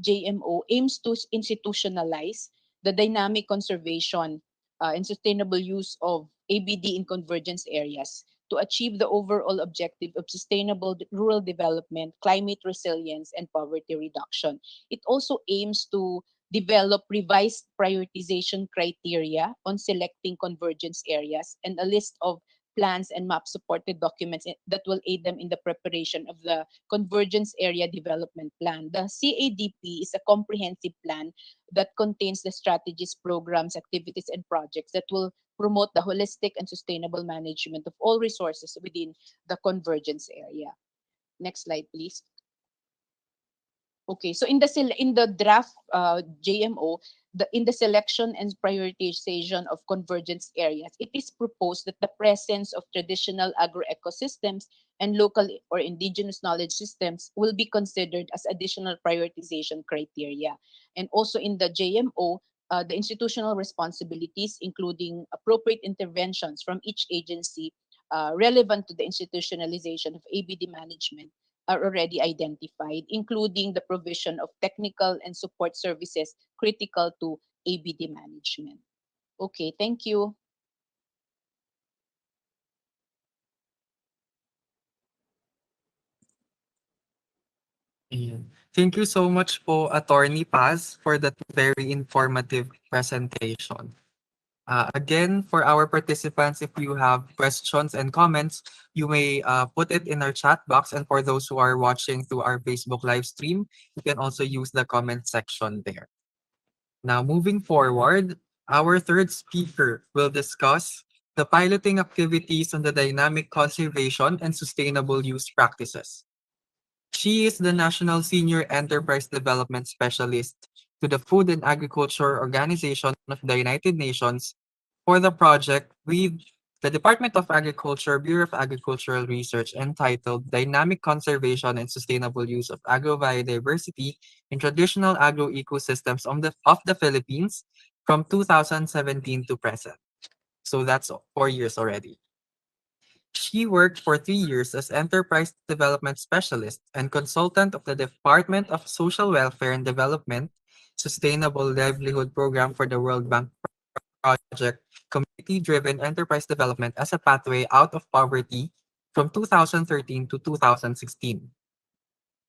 JMO aims to institutionalize the dynamic conservation and sustainable use of ABD in convergence areas to achieve the overall objective of sustainable rural development, climate resilience, and poverty reduction. It also aims to develop revised prioritization criteria on selecting convergence areas and a list of plans and map supported documents that will aid them in the preparation of the Convergence Area Development Plan. The CADP is a comprehensive plan that contains the strategies, programs, activities, and projects that will promote the holistic and sustainable management of all resources within the convergence area. Next slide, please. Okay, so in the draft JMO, in the selection and prioritization of convergence areas, it is proposed that the presence of traditional agroecosystems and local or indigenous knowledge systems will be considered as additional prioritization criteria. And also in the JMO, the institutional responsibilities, including appropriate interventions from each agency relevant to the institutionalization of ABD management, are already identified, including the provision of technical and support services critical to ABD management. Okay, thank you. Ayan. Thank you so much po, Attorney Paz, for that very informative presentation. Again, for our participants, if you have questions and comments, you may put it in our chat box. And for those who are watching through our Facebook live stream, you can also use the comment section there. Now, moving forward, our third speaker will discuss the piloting activities on the dynamic conservation and sustainable use practices. She is the National Senior Enterprise Development Specialist to the Food and Agriculture Organization of the United Nations for the project with the Department of Agriculture, Bureau of Agricultural Research, entitled Dynamic Conservation and Sustainable Use of Agrobiodiversity in Traditional Agroecosystems of the Philippines from 2017 to present. So that's 4 years already. She worked for 3 years as Enterprise Development Specialist and Consultant of the Department of Social Welfare and Development Sustainable Livelihood Program for the World Bank Project Community-Driven Enterprise Development as a Pathway Out of Poverty from 2013 to 2016.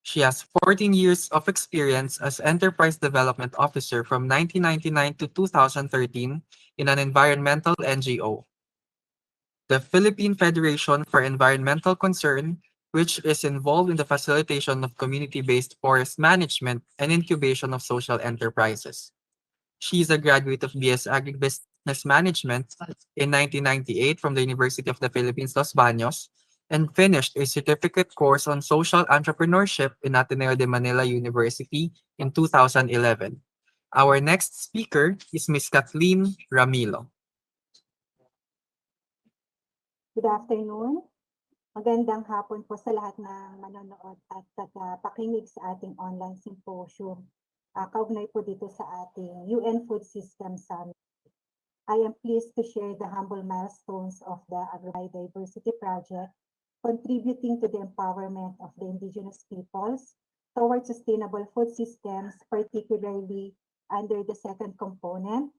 She has 14 years of experience as Enterprise Development Officer from 1999 to 2013 in an environmental NGO, the Philippine Federation for Environmental Concern, which is involved in the facilitation of community-based forest management and incubation of social enterprises. She is a graduate of BS Agribusiness Management in 1998 from the University of the Philippines, Los Baños, and finished a certificate course on social entrepreneurship in Ateneo de Manila University in 2011. Our next speaker is Ms. Kathleen Ramilo. Good afternoon. Magandang hapon po sa lahat ng manonood at pakinig sa ating online symposium. Kaugnay po dito sa ating UN Food Systems Summit. I am pleased to share the humble milestones of the Agrobiodiversity Project, contributing to the empowerment of the indigenous peoples towards sustainable food systems, particularly under the second component.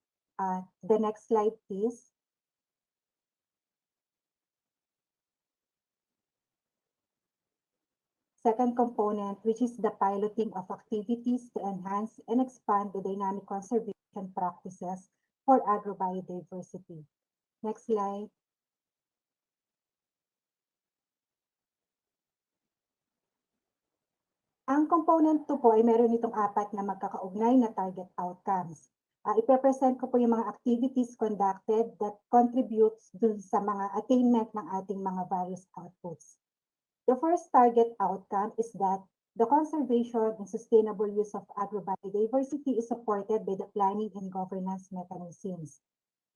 The next slide, please. Second component, which is the piloting of activities to enhance and expand the dynamic conservation practices for agrobiodiversity. Next slide. Ang component 2 po ay meron itong 4 na magkakaugnay na target outcomes. Ipe-present ko po yung mga activities conducted that contributes dun sa mga attainment ng ating mga various outputs. The first target outcome is that the conservation and sustainable use of agrobiodiversity is supported by the planning and governance mechanisms.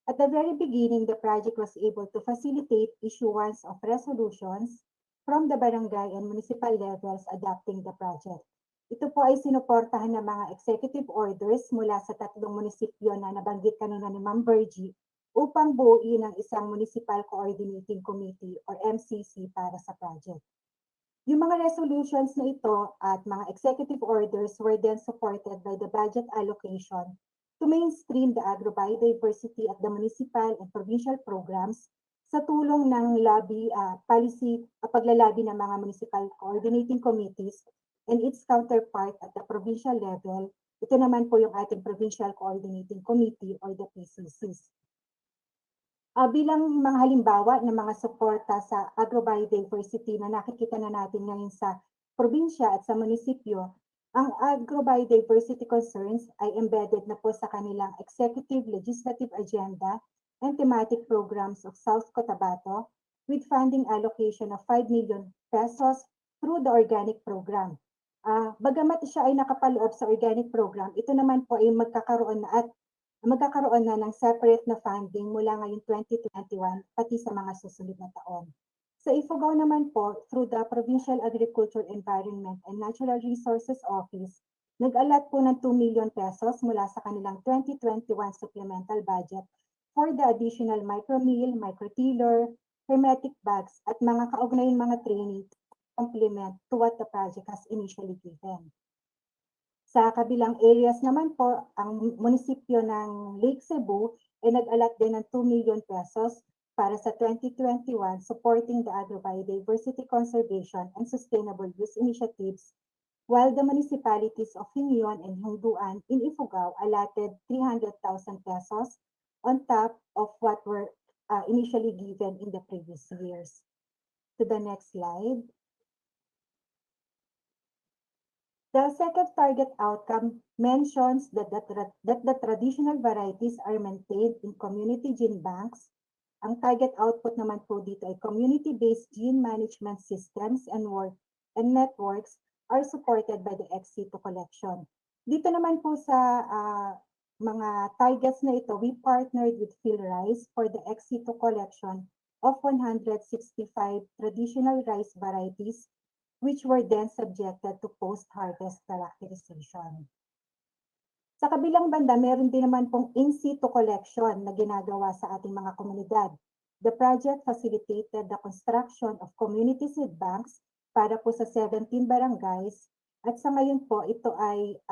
At the very beginning, the project was able to facilitate issuance of resolutions from the barangay and municipal levels adopting the project. Ito po ay sinuportahan ng mga executive orders mula sa 3 munisipyo na nabanggit kanina ni Ma'am Virgie upang buuin ang isang Municipal Coordinating Committee or MCC para sa project. Yung mga resolutions na ito at mga executive orders were then supported by the budget allocation to mainstream the agrobiodiversity at the municipal and provincial programs sa tulong ng paglalabi ng mga municipal coordinating committees and its counterpart at the provincial level. Ito naman po yung ating Provincial Coordinating Committee or the PCCs. Bilang mga halimbawa ng mga suporta sa agrobiodiversity na nakikita na natin ngayon sa probinsya at sa munisipyo, ang agrobiodiversity concerns ay embedded na po sa kanilang executive legislative agenda and thematic programs of South Cotabato with funding allocation of 5 million pesos through the organic program. Bagamat siya ay nakapaloob sa organic program, ito naman po ay magkakaroon na ng separate na funding mula ngayong 2021 pati sa mga susunod na taon. Sa Ifugao naman po, through the Provincial Agriculture, Environment and Natural Resources Office, nag-alat po ng 2 million pesos mula sa kanilang 2021 supplemental budget for the additional micromeal, microtiller, hermetic bags, at mga kaugnayang mga training to complement to what the project has initially given. Sa kabilang areas naman po, ang munisipyo ng Lake Cebu ay nag-alat din ng 2 million pesos para sa 2021 supporting the agrobiodiversity conservation and sustainable use initiatives while the municipalities of Hingyon and Hungduan in Ifugao allotted 300,000 pesos on top of what were initially given in the previous years. To the next slide. The second target outcome mentions that the traditional varieties are maintained in community gene banks. Ang target output naman po dito ay community-based gene management systems and networks are supported by the ex situ collection. Dito naman po sa mga targets na ito, we partnered with PhilRice for the ex situ collection of 165 traditional rice varieties which were then subjected to post-harvest characterization. Sa kabilang banda, meron din naman pong in situ collection na ginagawa sa ating mga komunidad. The project facilitated the construction of community seed banks para po sa 17 barangays at sa ngayon po ito ay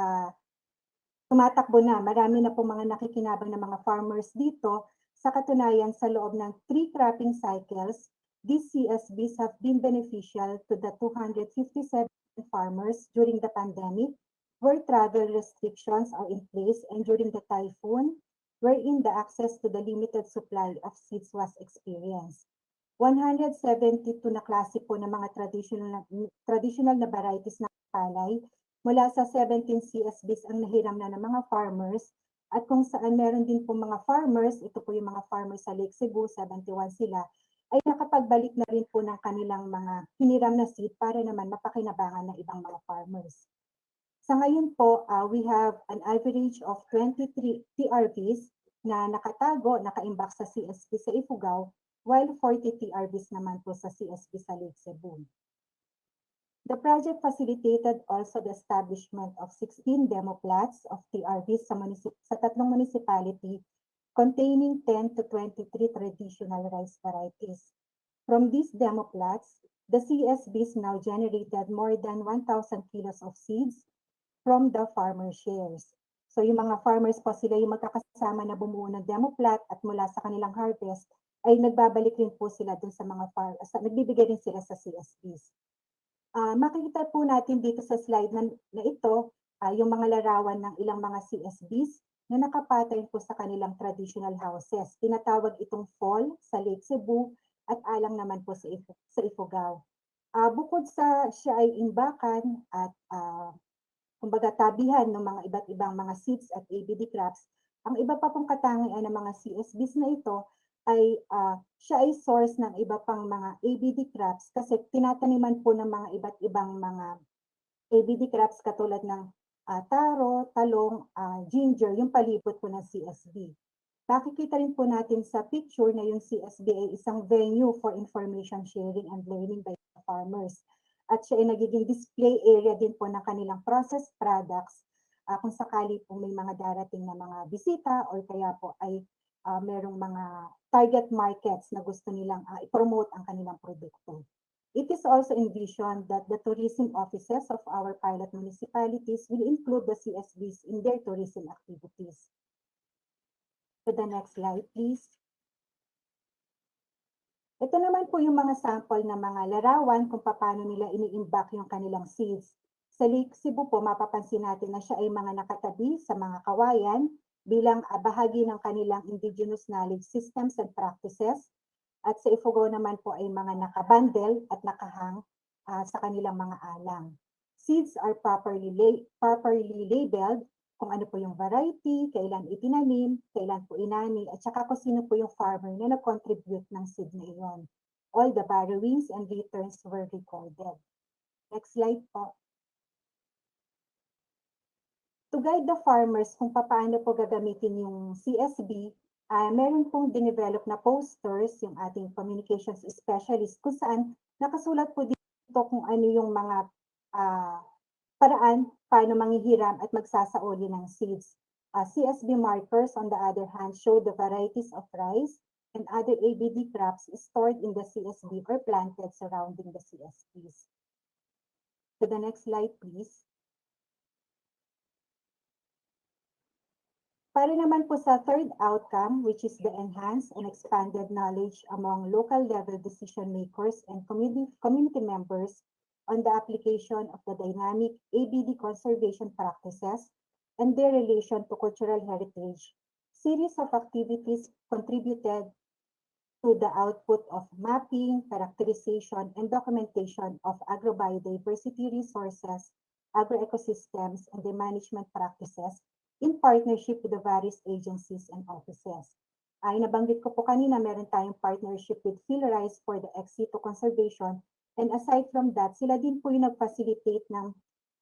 tumatakbo na. Marami na po mga nakikinabang na mga farmers dito. Sa katunayan, sa loob ng 3 cropping cycles, these CSBs have been beneficial to the 257 farmers during the pandemic, where travel restrictions are in place, and during the typhoon, wherein the access to the limited supply of seeds was experienced. 172 na klase po ng mga traditional na varieties ng palay mula sa 17 CSBs ang nahiram na ng mga farmers. At kung saan meron din po mga farmers, ito po yung mga farmers sa Lake Cebu, 71 sila, ay nakapagbalik na rin po ng kanilang mga hiniram na seed para naman mapakinabangan ng ibang mga farmers. Sa ngayon po, we have an average of 23 TRVs na nakatago, nakaimbak sa CSB sa Ifugao, while 40 TRVs naman po sa CSB sa Lake Cebu. The project facilitated also the establishment of 16 demo plots of TRVs sa tatlong municipality containing 10 to 23 traditional rice varieties. From these demo plots, the CSBs now generated more than 1,000 kilos of seeds from the farmer shares. So yung mga farmers po, sila yung magkakasama na bumuo ng demo plot at mula sa kanilang harvest ay nagbabalik rin po sila dun sa mga nagbibigay rin sila sa CSBs. Makikita po natin dito sa slide na ito, yung mga larawan ng ilang mga CSBs na nakapatay po sa kanilang traditional houses. Tinatawag itong fall sa Lake Cebu at alang naman po sa Ifugao. Bukod sa siya ay imbakan at kumbaga tabihan ng mga iba't ibang mga seeds at ABD crops, ang iba pa pong katangian ng mga CSBs na ito ay siya ay source ng iba pang mga ABD crops kasi tinataniman po ng mga iba't ibang mga ABD crops katulad ng taro, talong, ginger, yung palibot po ng CSB. Makikita rin po natin sa picture na yung CSB ay isang venue for information sharing and learning by farmers. At siya ay nagiging display area din po ng kanilang processed products kung sakali po may mga darating na mga bisita or kaya po ay merong mga target markets na gusto nilang i-promote ang kanilang produkto. It is also envisioned that the tourism offices of our pilot municipalities will include the CSBs in their tourism activities. To the next slide, please. Ito naman po yung mga sample ng mga larawan kung paano nila ini-imbak yung kanilang seeds. Sa Lake Cebu po, mapapansin natin na siya ay mga nakatabi sa mga kawayan bilang bahagi ng kanilang indigenous knowledge systems and practices. At sa Ifugao naman po ay mga nakabundle at nakahang sa kanilang mga alang. Seeds are properly labeled kung ano po yung variety, kailan itinanim, kailan po inani, at saka kung sino po yung farmer na nag-contribute ng seed na iyon. All the borrowings and returns were recorded. Next slide po. To guide the farmers kung paano po gagamitin yung CSB, meron pong dinevelop na posters yung ating communications specialist kung saan nakasulat po dito kung ano yung mga paraan paano manghihiram at magsasaoli ng seeds. CSB markers, on the other hand, show the varieties of rice and other ABD crops stored in the CSB or planted surrounding the CSBs. To the next slide, please. Para naman po sa third outcome, which is the enhanced and expanded knowledge among local level decision makers and community members on the application of the dynamic ABD conservation practices and their relation to cultural heritage. Series of activities contributed to the output of mapping, characterization, and documentation of agrobiodiversity resources, agroecosystems, and the management practices in partnership with the various agencies and offices. Ay nabanggit ko po kanina, meron tayong partnership with PhilRice for the ex situ conservation. And aside from that, sila din po yung nag-facilitate ng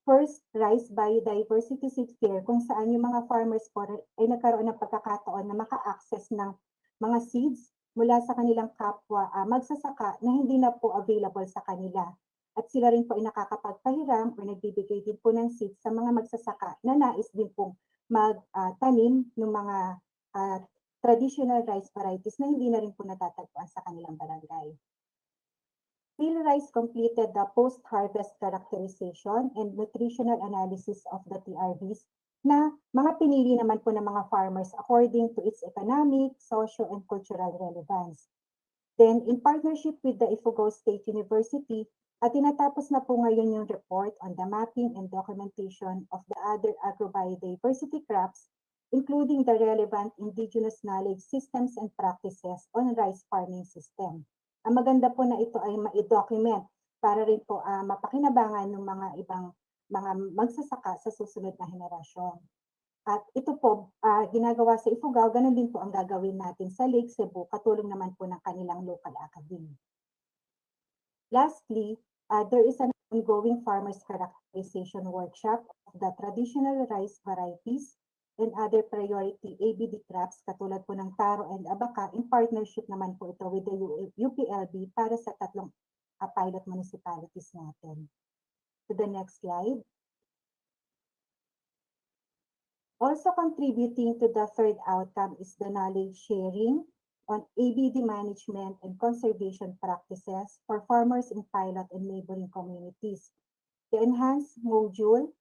first rice biodiversity seed fair kung saan yung mga farmers po ay nagkaroon ng pagkakataon na maka-access ng mga seeds mula sa kanilang kapwa magsasaka na hindi na po available sa kanila. At sila rin po ay nakakapagpahiram o nagbibigay din po ng seeds sa mga magsasaka na nais din pong magtanim ng mga traditional rice varieties na hindi na rin po natatagpuan sa kanilang barangay. PhilRice completed the post-harvest characterization and nutritional analysis of the TRVs na mga pinili naman po ng mga farmers according to its economic, socio, and cultural relevance. Then, in partnership with the Ifugao State University, tinatapos na po ngayon yung report on the mapping and documentation of the other agrobiodiversity crops, including the relevant indigenous knowledge systems and practices on rice farming system. Ang maganda po na ito ay ma-document para rin po mapakinabangan ng mga ibang mga magsasaka sa susunod na henerasyon. At ito po, ginagawa sa Ifugao, ganun din po ang gagawin natin sa Lake Cebu, katulong naman po ng kanilang local academy. Lastly, there is an ongoing farmers characterization workshop of the traditional rice varieties and other priority ABD crops katulad po ng taro and abaca in partnership naman po ito with the UPLB para sa tatlong pilot municipalities natin. To the next slide. Also contributing to the third outcome is the knowledge sharing on ABD management and conservation practices for farmers in pilot and neighboring communities. The enhanced module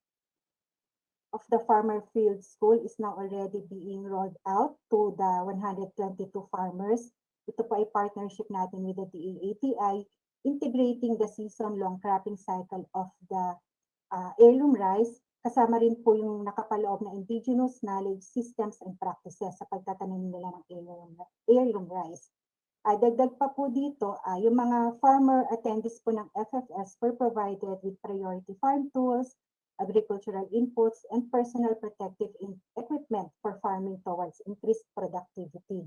of the Farmer Field School is now already being rolled out to the 122 farmers. Ito po ay partnership natin with the DAATI, integrating the season-long cropping cycle of the heirloom rice. Kasama rin po yung nakapaloob na indigenous knowledge systems and practices sa pagtatanim nila ng heirloom rice. Dagdag pa po dito, yung mga farmer attendees po ng FFS were provided with priority farm tools, agricultural inputs, and personal protective equipment for farming towards increased productivity.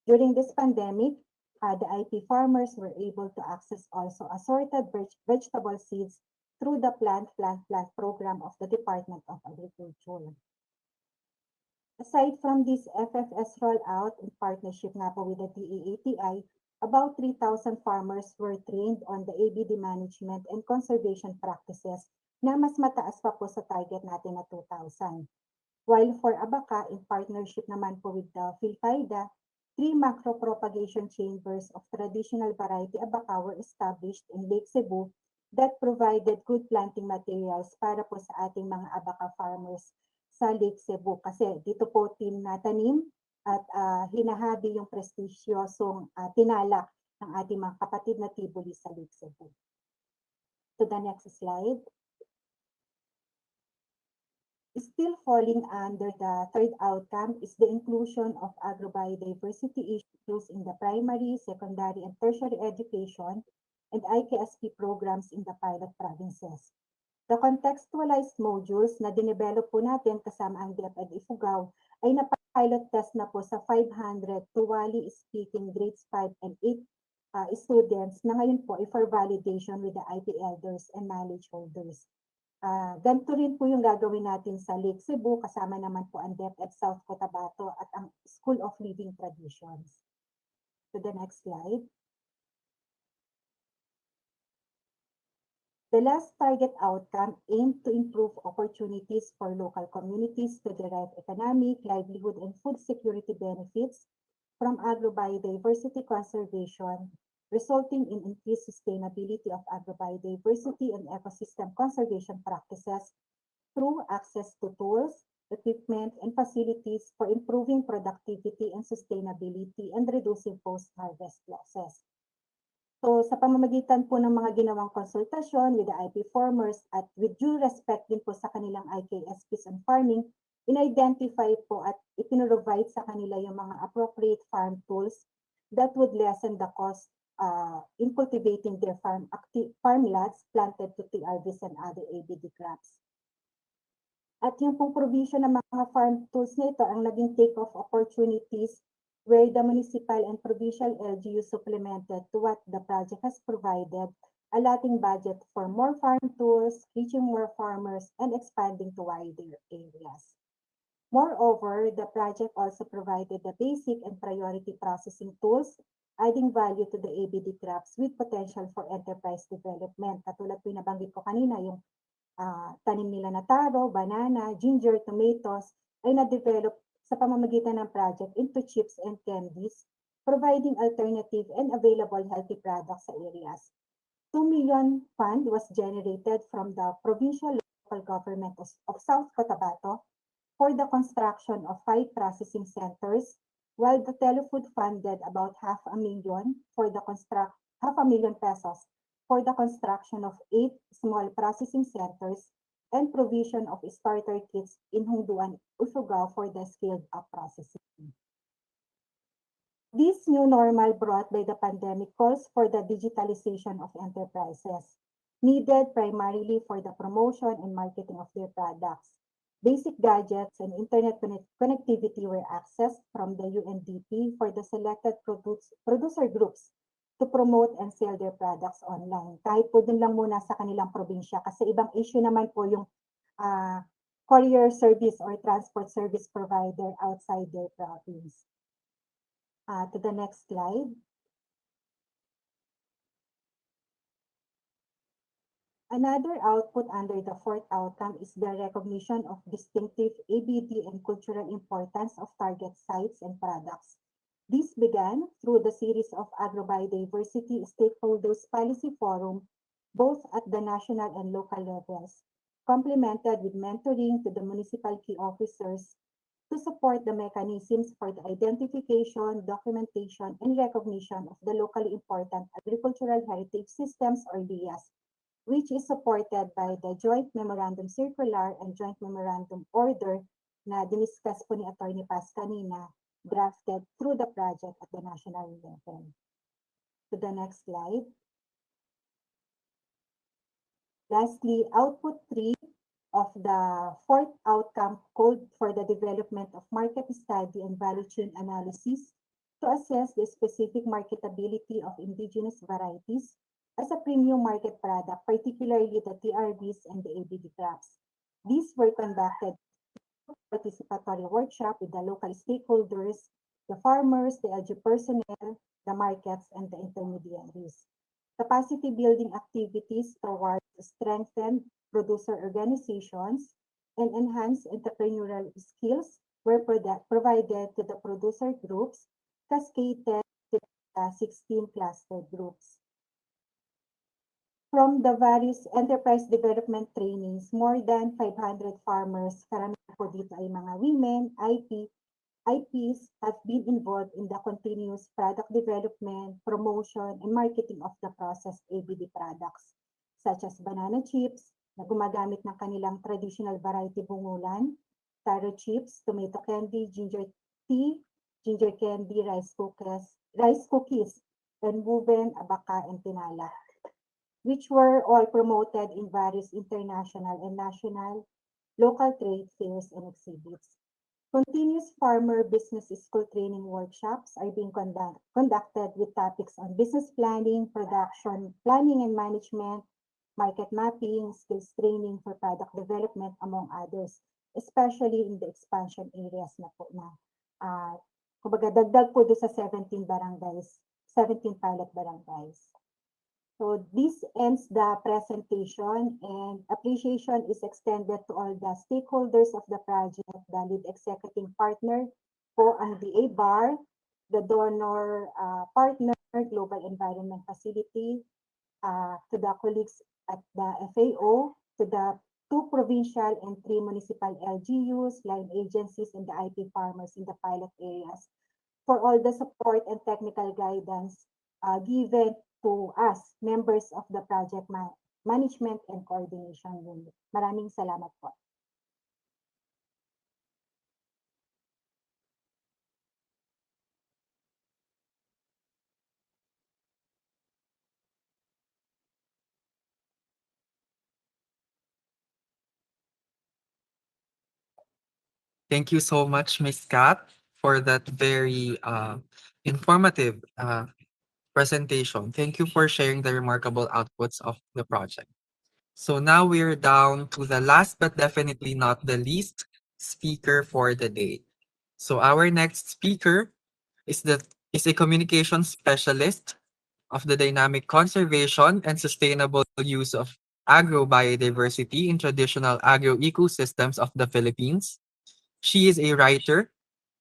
During this pandemic, the IP farmers were able to access also assorted vegetable seeds through the plant program of the Department of Agriculture. Aside from this FFS rollout in partnership nga po with the DAATI, about 3,000 farmers were trained on the ABD management and conservation practices na mas mataas pa po sa target natin na 2,000. While for abaca, in partnership naman po with the PhilPaida, 3 macro propagation chambers of traditional variety abaca were established in Lake Cebu that provided good planting materials para po sa ating mga abaca farmers sa Lake Cebu. Kasi dito po tinatanim at hinahabi yung prestigyosong tinalak ng ating mga kapatid na tibuli sa Lake Cebu. To the next slide. Still falling under the third outcome is the inclusion of agrobiodiversity issues in the primary, secondary, and tertiary education and IKSP programs in the pilot provinces. The contextualized modules na dinevelop po natin kasama ang DepEd Ifugao ay napilot test na po sa 500 Tuwali-speaking grades 5 and 8 students na ngayon po ay for validation with the IP elders and knowledge holders. Ganito rin po yung gagawin natin sa Lake Cebu, kasama naman po ang DepEd South Cotabato at ang School of Living Traditions. To the next slide. The last target outcome aimed to improve opportunities for local communities to derive economic, livelihood, and food security benefits from agrobiodiversity conservation, resulting in increased sustainability of agrobiodiversity and ecosystem conservation practices through access to tools, equipment, and facilities for improving productivity and sustainability and reducing post-harvest losses. So sa pamamagitan po ng mga ginawang konsultasyon with the IP farmers at with due respect din po sa kanilang IKSPs on farming, in-identify po at ipinrovide sa kanila yung mga appropriate farm tools that would lessen the cost in cultivating their farm lots planted to TRVs and other ABD crops. At yung pong provision ng mga farm tools na ito ang naging take-off opportunities where the municipal and provincial LGU supplemented to what the project has provided, allotting budget for more farm tools, reaching more farmers, and expanding to wider areas. Moreover, the project also provided the basic and priority processing tools, adding value to the ABD crops with potential for enterprise development. Katulad po yung nabanggit ko kanina, yung tanim nila na taro, banana, ginger, tomatoes, ay na-develop sa pamamagitan ng project into chips and candies, providing alternative and available healthy products sa areas. 2 million fund was generated from the provincial local government of South Cotabato for the construction of 5 processing centers, while the Telefood funded about ₱500,000 for the ₱500,000 pesos for the construction of 8 small processing centers and provision of starter kits in Hungduan, Ifugao for the scaled-up processing. This new normal brought by the pandemic calls for the digitalization of enterprises, needed primarily for the promotion and marketing of their products. Basic gadgets and internet connectivity were accessed from the UNDP for the selected producer groups to promote and sell their products online. Kahit po dun lang muna sa kanilang probinsya kasi ibang issue naman po yung courier service or transport service provider outside their province. To the next slide. Another output under the fourth outcome is the recognition of distinctive ABD and cultural importance of target sites and products. This began through the series of Agrobiodiversity Stakeholders Policy Forum, both at the national and local levels, complemented with mentoring to the municipal key officers to support the mechanisms for the identification, documentation, and recognition of the locally important agricultural heritage systems or LIAS, which is supported by the Joint Memorandum Circular and Joint Memorandum Order na diniscuss po ni Atty. Paz kanina, drafted through the project at the national level. To the next slide. Lastly, output 3 of the fourth outcome called for the development of market study and value chain analysis to assess the specific marketability of indigenous varieties as a premium market product, particularly the TRVs and the ABD crops. These were conducted participatory workshop with the local stakeholders, the farmers, the LG personnel, the markets, and the intermediaries. Capacity building activities towards strengthened producer organizations and enhanced entrepreneurial skills were provided to the producer groups, cascaded to the 16 cluster groups. From the various enterprise development trainings, more than 500 farmers, karamihan po dito ay mga women, IPs have been involved in the continuous product development, promotion, and marketing of the processed ABD products, such as banana chips, na gumagamit ng kanilang traditional variety bungulan, taro chips, tomato candy, ginger tea, ginger candy, rice cookies, and woven, abaka, and tinala, which were all promoted in various international and national local trade fairs and exhibits. Continuous farmer business school training workshops are being conducted with topics on business planning, production, planning and management, market mapping, skills training for product development, among others, especially in the expansion areas na po na kumbaga dagdag po doon sa 17 barangays, 17 pilot barangays. So this ends the presentation, and appreciation is extended to all the stakeholders of the project, the lead executive partner po ang DA BAR, the donor partner, Global Environment Facility, to the colleagues at the FAO, to the 2 provincial and 3 municipal LGUs, line agencies, and the IP farmers in the pilot areas for all the support and technical guidance given to us, members of the project management and coordination unit. Maraming salamat po. Thank you so much, Miss Kat, for that very informative presentation. Thank you for sharing the remarkable outputs of the project. So now we're down to the last but definitely not the least speaker for the day. So our next speaker is a communication specialist of the dynamic conservation and sustainable use of agrobiodiversity in traditional agroecosystems of the Philippines. She is a writer,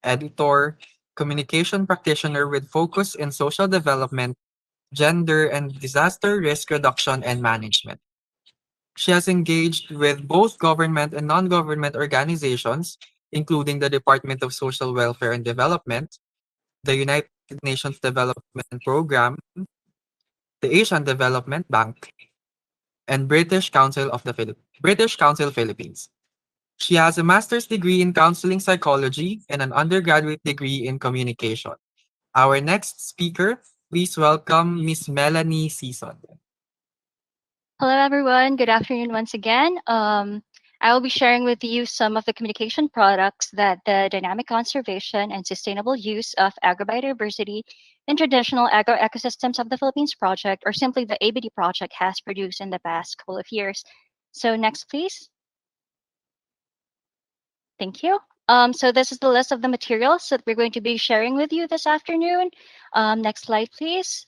editor, communication practitioner with focus in social development, gender, and disaster risk reduction and management. She has engaged with both government and non-government organizations, including the Department of Social Welfare and Development, the United Nations Development Program, the Asian Development Bank, and British Council Philippines. She has a master's degree in counseling psychology and an undergraduate degree in communication. Our next speaker, please welcome Miss Melanie Season. Hello, everyone. Good afternoon once again. I will be sharing with you some of the communication products that the dynamic conservation and sustainable use of agrobiodiversity in traditional agroecosystems of the Philippines project, or simply the ABD project, has produced in the past couple of years. So next, please. Thank you. So this is the list of the materials that we're going to be sharing with you this afternoon. Next slide, please.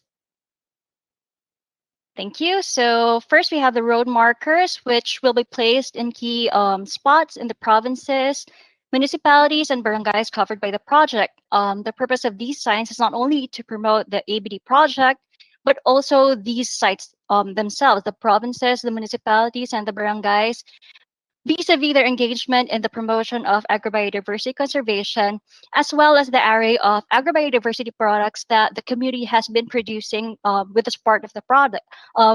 Thank you. So first we have the road markers, which will be placed in key spots in the provinces, municipalities, and barangays covered by the project. The purpose of these signs is not only to promote the ABD project, but also these sites themselves, the provinces, the municipalities, and the barangays, vis-a-vis their engagement in the promotion of agrobiodiversity conservation, as well as the array of agrobiodiversity products that the community has been producing with the support of the product,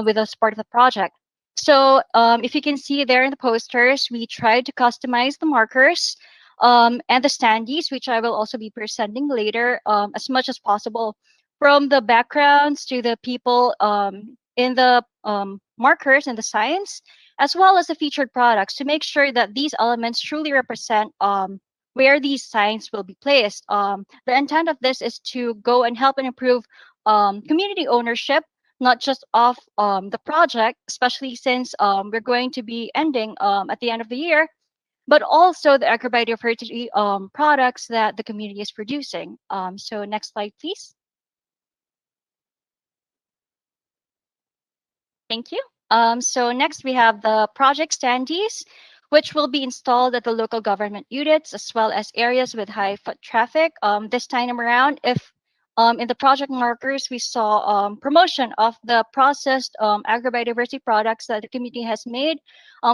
with the support of the project. So if you can see there in the posters, we tried to customize the markers and the standees, which I will also be presenting later, as much as possible, from the backgrounds to the people in the markers and the signs, as well as the featured products, to make sure that these elements truly represent where these signs will be placed. The intent of this is to go and help and improve community ownership, not just of the project, especially since we're going to be ending at the end of the year, but also the agrobiodiversity products that the community is producing. So next slide, please. Thank you. So next we have the project standees, which will be installed at the local government units as well as areas with high foot traffic. This time around, if in the project markers we saw promotion of the processed agrobiodiversity products that the community has made,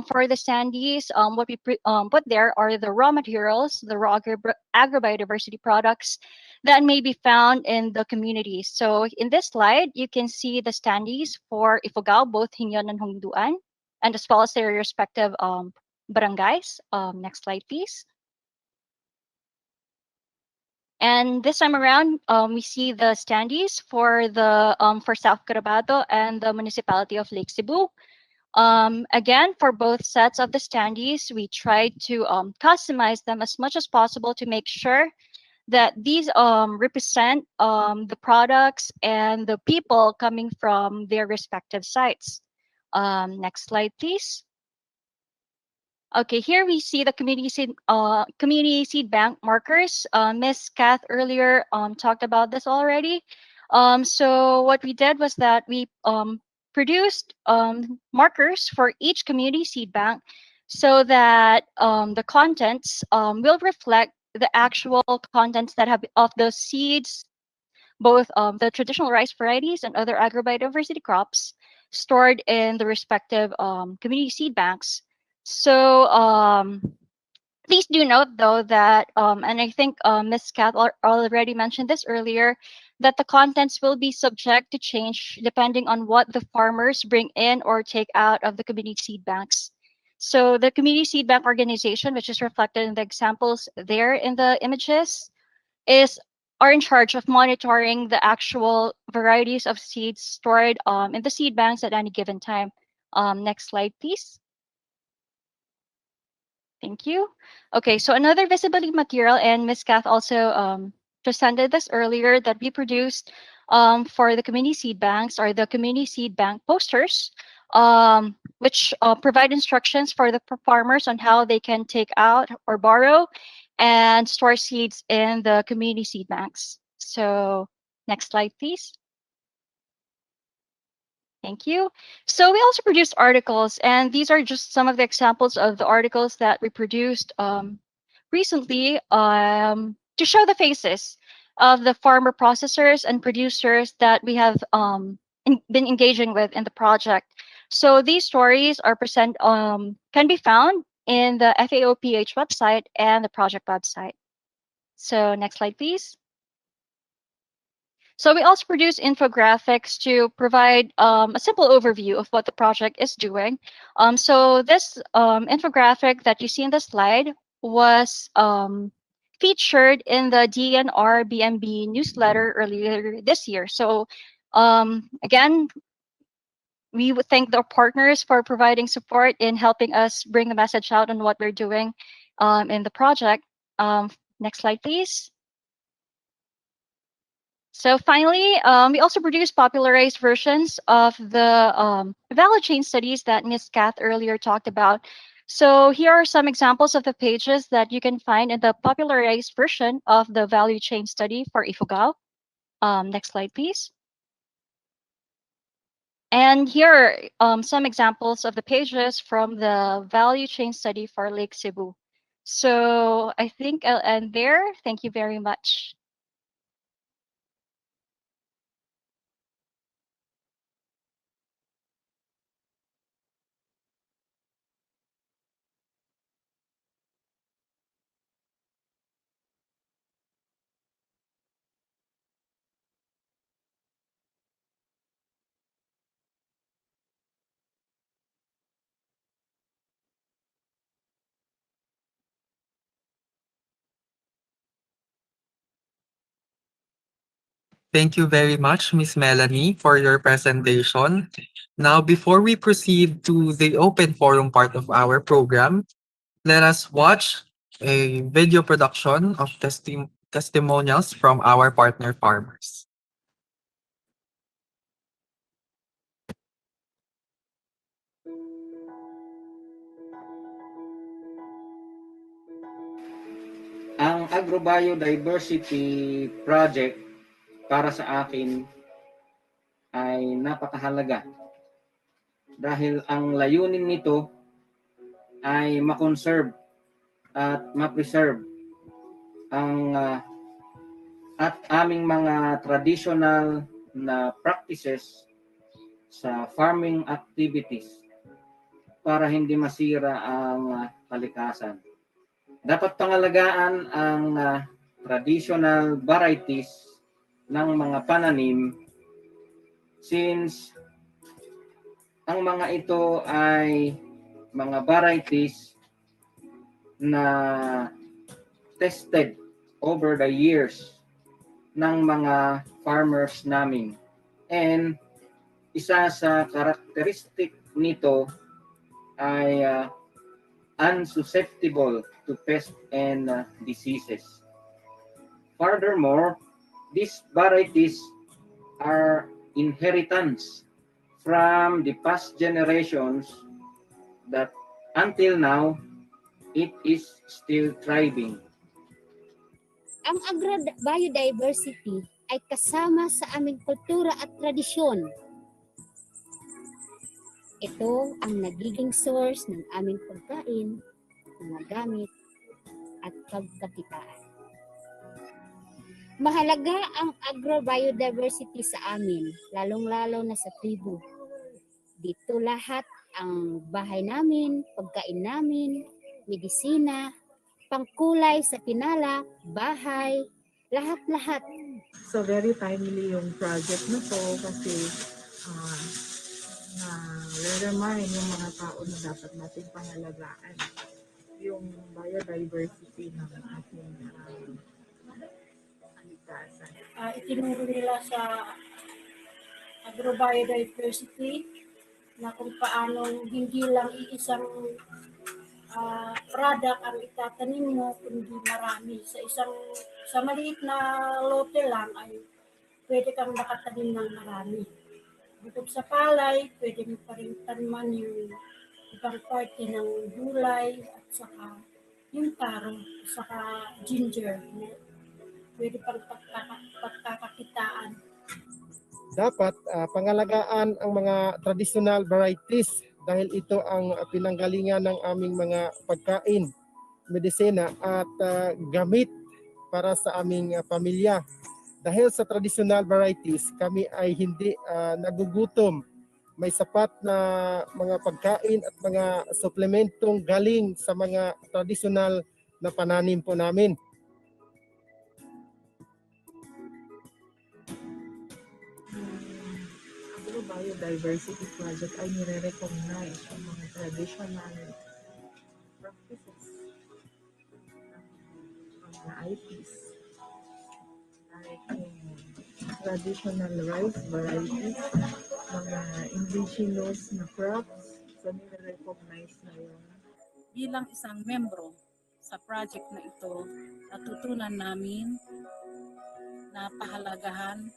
for the standees, what we put there are the raw materials, the raw agrobiodiversity products that may be found in the community. So in this slide, you can see the standees for Ifugao, both Hinyon and Hongduan, and as well as their respective barangays. Next slide, please. And this time around, we see the standees for the for South Cotabato and the municipality of Lake Cebu. Again, for both sets of the standees, we tried to customize them as much as possible to make sure that these represent the products and the people coming from their respective sites. Next slide, please. Okay, here we see the community seed bank markers. Miss Kath earlier talked about this already. So what we did was that we produced markers for each community seed bank so that the contents will reflect the actual contents that have of the seeds, both the traditional rice varieties and other agrobiodiversity crops stored in the respective community seed banks. So Please do note, though, that, and I think Ms. Kath already mentioned this earlier, that the contents will be subject to change depending on what the farmers bring in or take out of the community seed banks. So the community seed bank organization, which is reflected in the examples there in the images, are in charge of monitoring the actual varieties of seeds stored in the seed banks at any given time. Next slide, please. Thank you. Okay, so another visibility material, and Ms. Kath also presented this earlier, that we produced for the community seed banks are the community seed bank posters, which provide instructions for the farmers on how they can take out or borrow and store seeds in the community seed banks. So next slide, please. Thank you. So we also produced articles, and these are just some of the examples of the articles that we produced recently to show the faces of the farmer processors and producers that we have been engaging with in the project. So these stories are can be found in the FAOPH website and the project website. So next slide, please. So we also produce infographics to provide a simple overview of what the project is doing. So this infographic that you see in the slide was featured in the DNR BMB newsletter earlier this year. So again, we would thank the partners for providing support in helping us bring the message out on what we're doing in the project. Next slide, please. So finally, we also produce popularized versions of the value chain studies that Ms. Kath earlier talked about. So here are some examples of the pages that you can find in the popularized version of the value chain study for Ifugao. Next slide, please. And here are some examples of the pages from the value chain study for Lake Cebu. So I think I'll end there. Thank you very much. Thank you very much, Miss Melanie, for your presentation. Now, before we proceed to the open forum part of our program, let us watch a video production of testimonials from our partner farmers. Ang Agrobiodiversity Project para sa akin ay napakahalaga dahil ang layunin nito ay ma-conserve at ma-preserve ang at aming mga traditional na practices sa farming activities para hindi masira ang kalikasan. Dapat pangalagaan ang traditional varieties ng mga pananim since ang mga ito ay mga varieties na tested over the years ng mga farmers namin. And isa sa characteristic nito ay unsusceptible to pests and diseases. Furthermore, these varieties are inheritance from the past generations that until now, it is still thriving. Ang agrobiodiversity ay kasama sa aming kultura at tradisyon. Ito ang nagiging source ng aming pagkain, mga gamit, at pagkakitaan. Mahalaga ang agrobiodiversity sa amin, lalong-lalo na sa tribu. Dito lahat ang bahay namin, pagkain namin, medisina, pangkulay sa pinala, bahay, lahat-lahat. So very timely yung project na to kasi na-remind yung mga tao na dapat natin pangalagaan yung biodiversity ng ating kalikasan. Itinuro nila sa agrobiodiversity na kung paano hindi lang iisang product ang itatanim mo, kundi marami. Sa maliit na lote lang ay pwede kang nakatanim ng marami. Bukod sa palay, pwede mo pa rin taniman yung ibang parte ng gulay at saka yung taro, saka ginger. Pwede pang pagkakakitaan. Dapat pangalagaan ang mga traditional varieties dahil ito ang pinanggalingan ng aming mga pagkain, medisina at gamit para sa aming pamilya. Dahil sa traditional varieties, kami ay hindi nagugutom. May sapat na mga pagkain at mga suplementong galing sa mga traditional na pananim po namin. Agrobiodiversity project ay nire-recognize ang mga traditional practices ng mga IPs like traditional rice varieties, mga indigenous na crops, so nire-recognize na yun. Bilang isang membro sa project na ito, natutunan namin na pahalagahan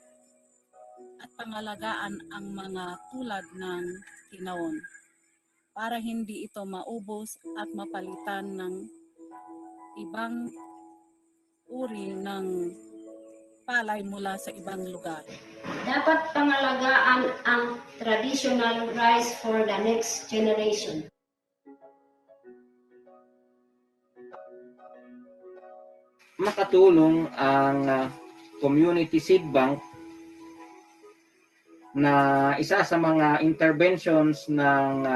at pangalagaan ang mga tulad ng tinaon para hindi ito maubos at mapalitan ng ibang uri ng palay mula sa ibang lugar. Dapat pangalagaan ang traditional rice for the next generation. Makatulong ang community seed bank na isa sa mga interventions ng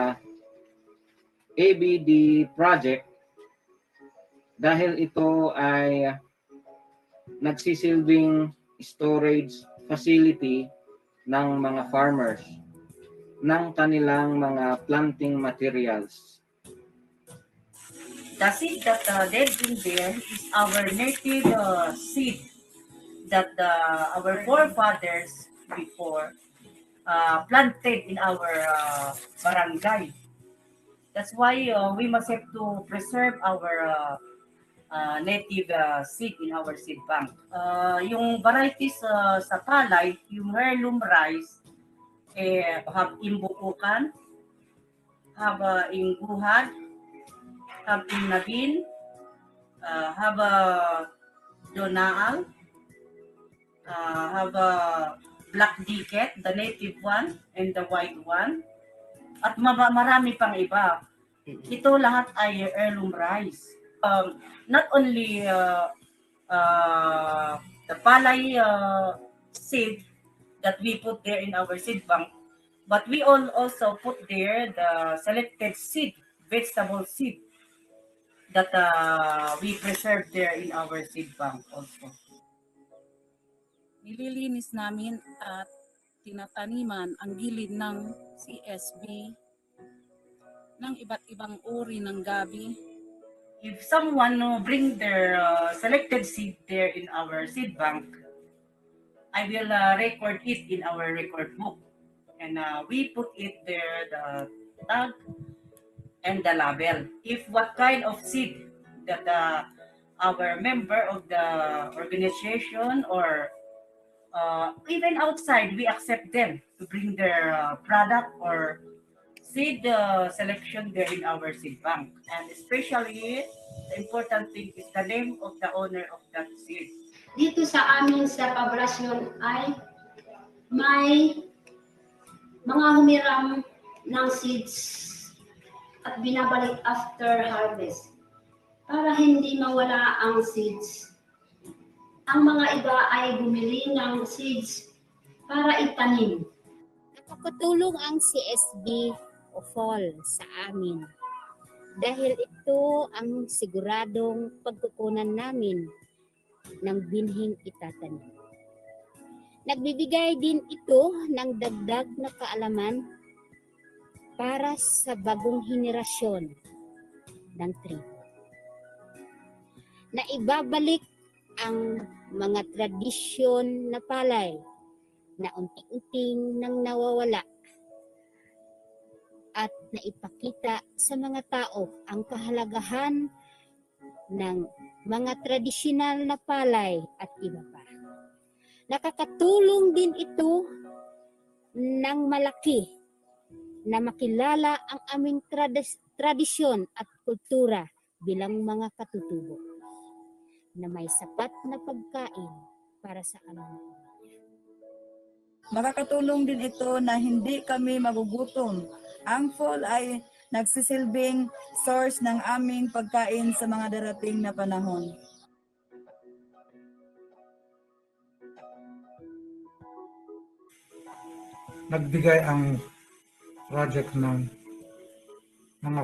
ABD project dahil ito ay nagsisilbing storage facility ng mga farmers ng kanilang mga planting materials. The seed that they've been there is our native seed that our forefathers before planted in our barangay. That's why we must have to preserve our native seed in our seed bank. Yung varieties sa palay, yung heirloom rice, have imbukukan, have ingguhad, have inabin, have donaal, have black dicket, the native one, and the white one. At marami pang iba. Ito lahat ay heirloom rice. Not only the palay seed that we put there in our seed bank, but we also put there the selected seed, vegetable seed that we preserve there in our seed bank also. Nililinis namin at tinataniman ang gilid ng CSB ng iba't ibang uri ng gabi. If someone bring their selected seed there in our seed bank, I will record it in our record book. And we put it there, the tag and the label. If what kind of seed that our member of the organization or even outside, we accept them to bring their product or seed selection there in our seed bank. And especially, the important thing is the name of the owner of that seed. Dito sa amin sa pabrasyon ay may mga humiram ng seeds at binabalik after harvest para hindi mawala ang seeds. Ang mga iba ay bumili ng seeds para itanim. Nakakatulong ang CSB o fall sa amin dahil ito ang siguradong pagkukunan namin ng binhing itatanim. Nagbibigay din ito ng dagdag na kaalaman para sa bagong henerasyon ng tribo. Na ibabalik ang mga tradisyon na palay na unti-unting nang nawawala at naipakita sa mga tao ang kahalagahan ng mga tradisyonal na palay at iba pa. Nakakatulong din ito ng malaki na makilala ang aming tradisyon at kultura bilang mga katutubo na may sapat na pagkain para sa aming Makakatulong din ito na hindi kami magugutom. Ang fall ay nagsisilbing source ng aming pagkain sa mga darating na panahon. Nagbigay ang project ng mga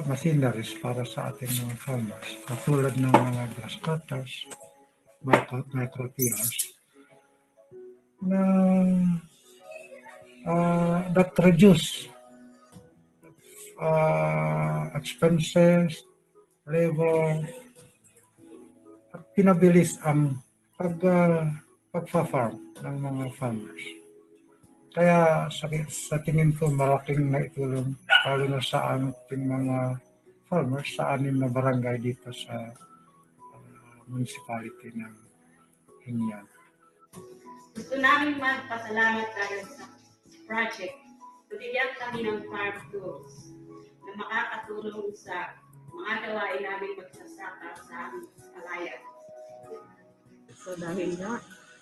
machineries para sa ating mga farmers, katulad ng mga grass cutters, micro tillers, na that reduce expenses, labor, at pinabilis ang pagfa-farm ng mga farmers. Kaya sa tingin ko malaking naitulong lalo na sa ating mga farmers sa 6 na barangay dito sa municipality ng Hingyan. Gusto namin magpasalamat tayo sa project. Bigyan kami ng farm tools na makakatulong sa mga gawain namin magsasaka sa aming palayan. So dahil nga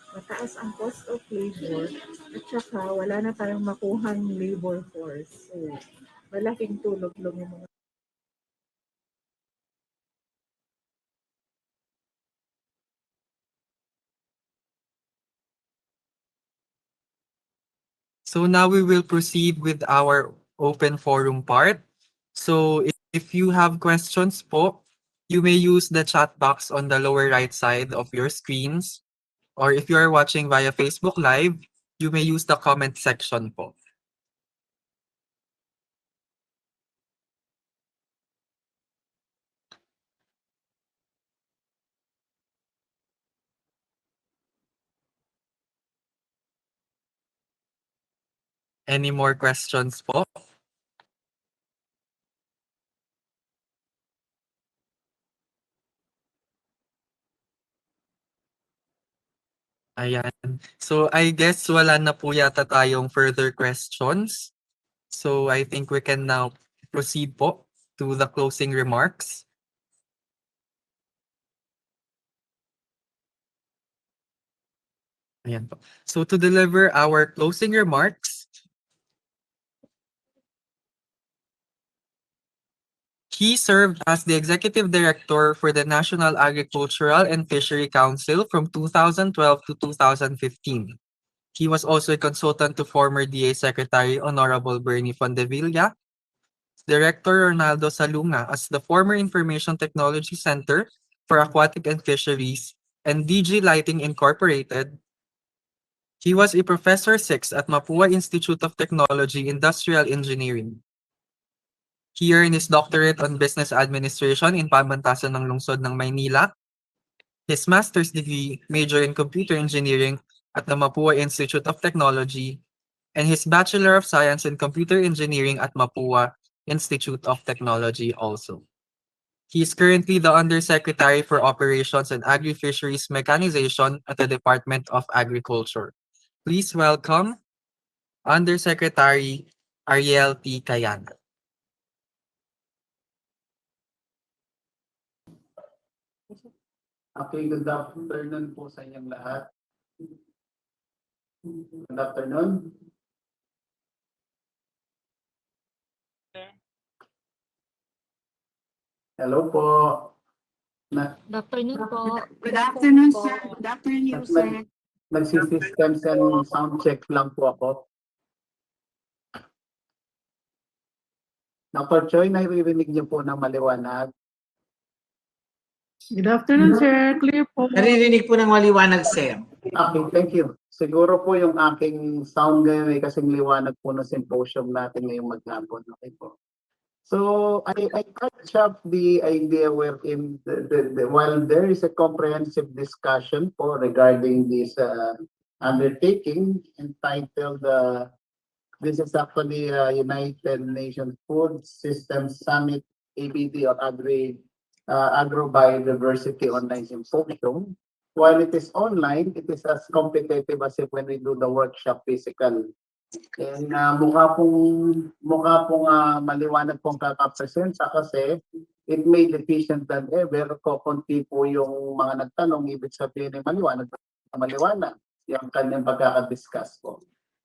mataas ang cost of labor at saka wala na tayong makuhang labor force. So malaking tulong yung mga So now we will proceed with our open forum part. So if you have questions po, you may use the chat box on the lower right side of your screens. Or if you are watching via Facebook Live, you may use the comment section po. Any more questions po? Ayan. So I guess wala na po yata tayong further questions. So I think we can now proceed po to the closing remarks. Ayan po. So to deliver our closing remarks, he served as the Executive Director for the National Agricultural and Fishery Council from 2012 to 2015. He was also a consultant to former DA Secretary Honorable Bernie Fondevilla, Director Ronaldo Salunga as the former Information Technology Center for Aquatic and Fisheries, and DG Lighting Incorporated. He was a Professor 6 at Mapua Institute of Technology Industrial Engineering. He earned his doctorate on Business Administration in Pamantasan ng Lungsod ng Maynila, his master's degree major in Computer Engineering at the Mapua Institute of Technology, and his Bachelor of Science in Computer Engineering at Mapua Institute of Technology also. He is currently the Undersecretary for Operations and Agri-Fisheries Mechanization at the Department of Agriculture. Please welcome Undersecretary Ariel P. Cayana. Okay, good afternoon po sa inyong lahat. Good afternoon. Hello po. Good afternoon po. Good afternoon, sir. Good afternoon, sir. Nagsisystems and sound check lang po ako. Dr. Choi, naririnig niyo po ng maliwanag? Good afternoon, sir. Clear po. Naririnig po ng maliwanag, sir. Okay, thank you. Siguro po yung aking sound ngayon ay kasing liwanag po ng symposium natin ngayong maghapon. Okay po. So I catch up the idea wherein while there is a comprehensive discussion po regarding this undertaking entitled this is actually United Nations Food Systems Summit ABD or Agrobiodiversity Online Symposium. While it is online, it is as competitive as if when we do the workshop physical. And mukha pong maliwanag pong kakapresensya kasi it made efficient than ever. Konti po yung mga nagtanong, ibig sabihin ay maliwanag yung kanyang pagkakadiscuss po.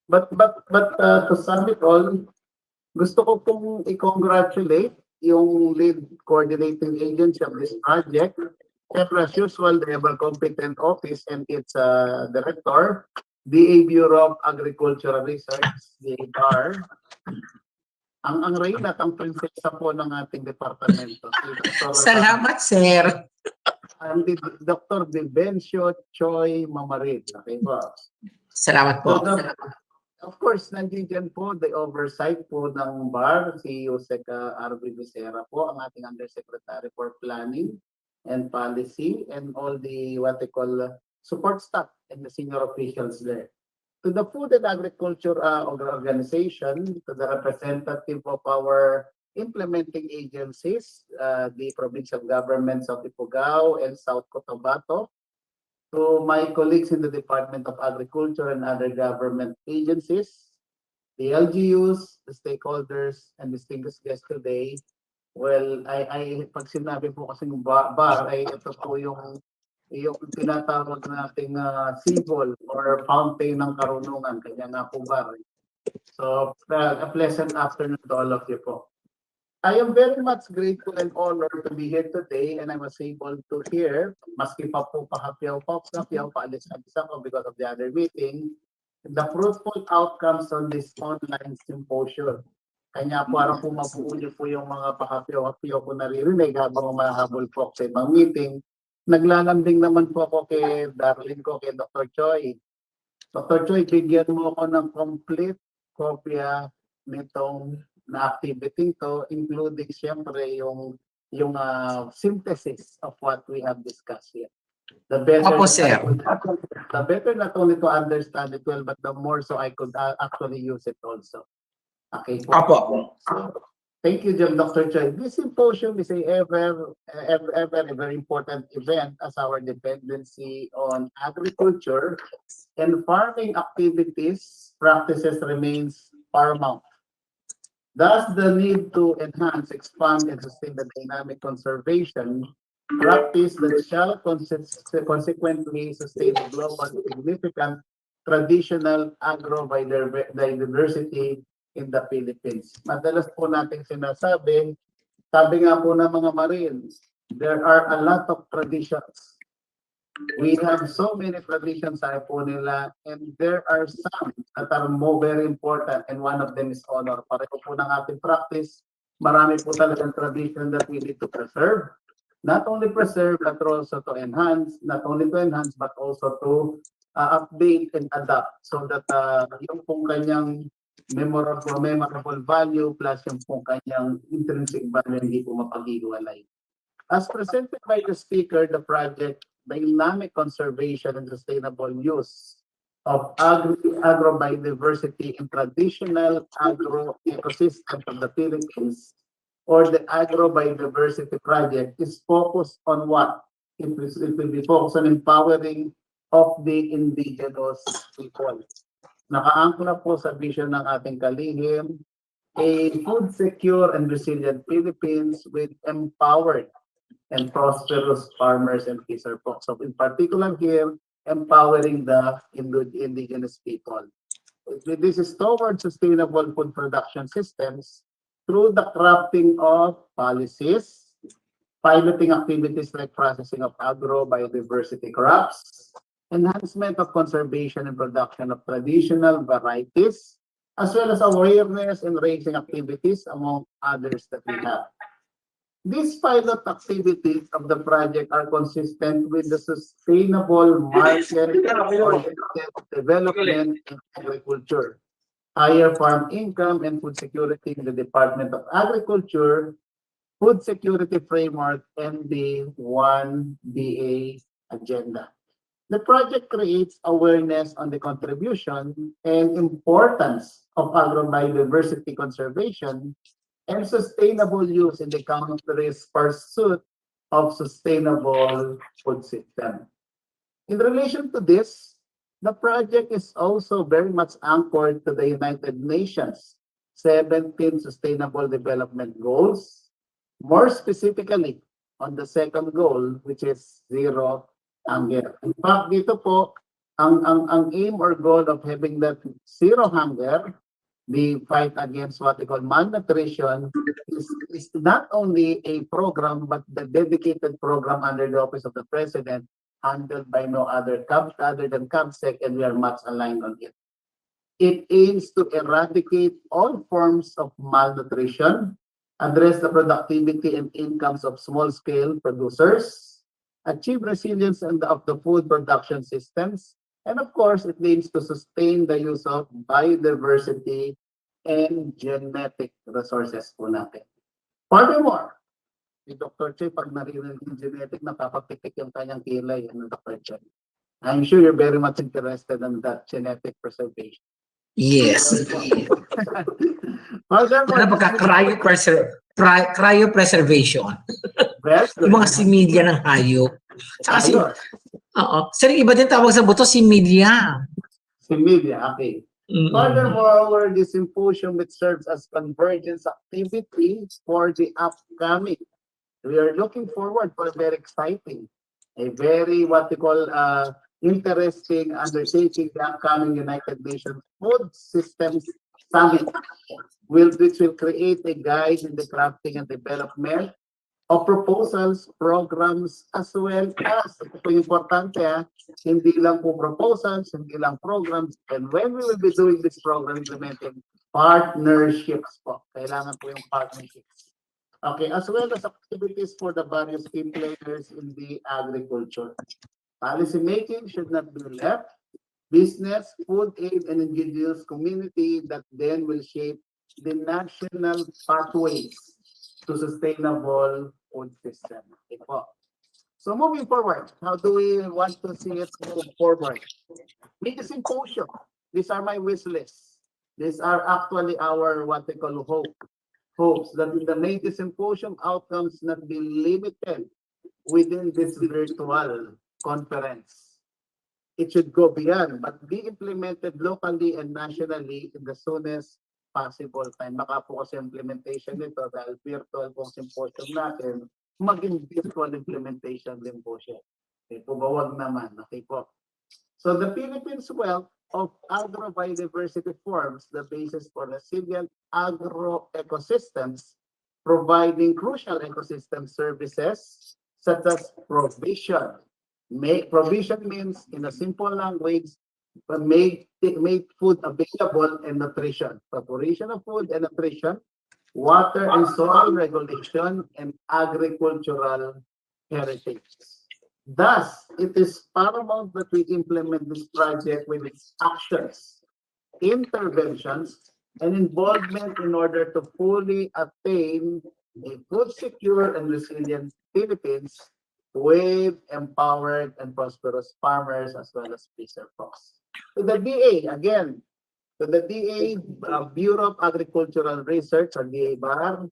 But to sum it all, gusto ko pong i-congratulate yung lead coordinating agency of this project. Siyempre, as usual, the ever competent office and its director, DA Bureau of Agricultural Research, DAR. Ang reyna at ang prinsesa po ng ating departamento. Salamat, sir. Ang Dr. Vivencio Choi Mamarid. Okay po. Salamat po. So, of course, nandiyan po the oversight po ng BAR, si Jose R.B. Becerra po, ang ating Undersecretary for Planning and Policy, and all the what they call support staff and the senior officials there. To the Food and Agriculture Organization, to the representative of our implementing agencies, the provincial governments of Ifugao and South Cotabato, to my colleagues in the Department of Agriculture and other government agencies, the LGUs, the stakeholders, and distinguished guests today. Well, pag sinabi po kasing bar ay ito po yung tinatawag nating sibol or fountain ng karunungan, kanya nga po bar. So, a pleasant afternoon to all of you po. I am very much grateful and honored to be here today, and I was able to hear, maski pa po paalis ako because of the other meeting, the fruitful outcomes on this online symposium. Kanya parang po mabuuli po yung mga pakapyo-kapyo ko naririnig habang mahabol po sa ibang meeting. Naglalambing naman po ako kay darling ko, kay Dr. Choi. Dr. Choi, bigyan mo ako ng complete kopya nitong na activity to, including siyempre yung synthesis of what we have discussed here. The better not only to understand it well, but the more so I could actually use it also. Okay. Apo. Thank you, Dr. Choi. This symposium is a very important event as our dependency on agriculture and farming activities practices remains paramount. Thus, the need to enhance, expand, and sustain the dynamic conservation practice that shall consequently sustain the global significant traditional agrobiodiversity in the Philippines. Madalas po natin sinasabi, sabi nga po ng mga Marines, there are a lot of traditions. We have so many traditions sa po nila, and there are some that are more very important, and one of them is honor. Pareho po ng ating practice, marami po talagang tradition that we need to preserve. Not only preserve, but also to enhance, not only to enhance, but also to update and adapt so that yung pong kanyang memorable value plus yung pong kanyang intrinsic value hindi po mapaghiwalay. As presented by the speaker, the project Dynamic Conservation and Sustainable Use of Agrobiodiversity in Traditional Agroecosystems of the Philippines, or the Agrobiodiversity Project, is focused on what? It will be focused on empowering of the indigenous people. Nakaangkla po sa vision ng ating kalihim, a food secure and resilient Philippines with empowered and prosperous farmers and fisher folks. So in particular here, empowering the indigenous people. This is towards sustainable food production systems through the crafting of policies, piloting activities like processing of agrobiodiversity crops, enhancement of conservation and production of traditional varieties, as well as awareness and raising activities among others that we have. These pilot activities of the project are consistent with the sustainable market-oriented development in agriculture, higher farm income and food security in the Department of Agriculture, food security framework, and the 1BA agenda. The project creates awareness on the contribution and importance of agrobiodiversity conservation and sustainable use in the country's pursuit of sustainable food system. In relation to this, the project is also very much anchored to the United Nations 17 Sustainable Development Goals, more specifically on the second goal, which is zero hunger. In fact, dito po, ang aim or goal of having that zero hunger, the fight against what we call malnutrition, is not only a program, but the dedicated program under the Office of the President, handled by no other other than CABSEC, and we are much aligned on it. It aims to eradicate all forms of malnutrition, address the productivity and incomes of small-scale producers, achieve resilience of the food production systems, and of course, it aims to sustain the use of biodiversity and genetic resources po natin. Furthermore, si Dr. Che, pag narinig yung genetic, napapapitik yung kanyang kilay, Dr. Che. I'm sure you're very much interested in that genetic preservation. Yes. Furthermore, Ano pagka cryopreservation. Best, Yung mga similya ng hayop. Saka sir, iba din tawag sa buto, similya. Similya, okay. Furthermore, the symposium, it serves as convergence activity for the upcoming. We are looking forward for a very exciting, a very what we call interesting undertaking, the upcoming United Nations Food Systems Summit, which will create a guide in the crafting and development of proposals, programs, as well as, ito po importante hindi lang po proposals, hindi lang programs, and when we will be doing this program implementing, partnerships po. Kailangan po yung partnerships. Okay, as well as activities for the various key players in the agriculture. Policy making should not be left. Business, food aid, and indigenous community that then will shape the national pathways to sustainable food system. Okay po. So moving forward, how do we want to see it move forward? Make a symposium. These are my wish lists. These are actually our what we call hopes that in the May symposium outcomes not be limited within this virtual conference. It should go beyond, but be implemented locally and nationally in the soonest possible time. Baka po kasi implementation nito dahil virtual po symposium natin, maging virtual implementation din po siya. Okay po ba? Wag naman. Okay po. So the Philippines wealth of agrobiodiversity forms the basis for resilient agroecosystems, providing crucial ecosystem services such as provision. Provision means, in a simple language, make food available and nutrition. Preparation of food and nutrition, water and soil regulation, and agricultural heritage. Thus, it is paramount that we implement this project with its actions, interventions, and involvement in order to fully attain a food secure and resilient Philippines with empowered and prosperous farmers as well as peacer folks. To the DA, again, to the DA, Bureau of Agricultural Research, or DA-BAR,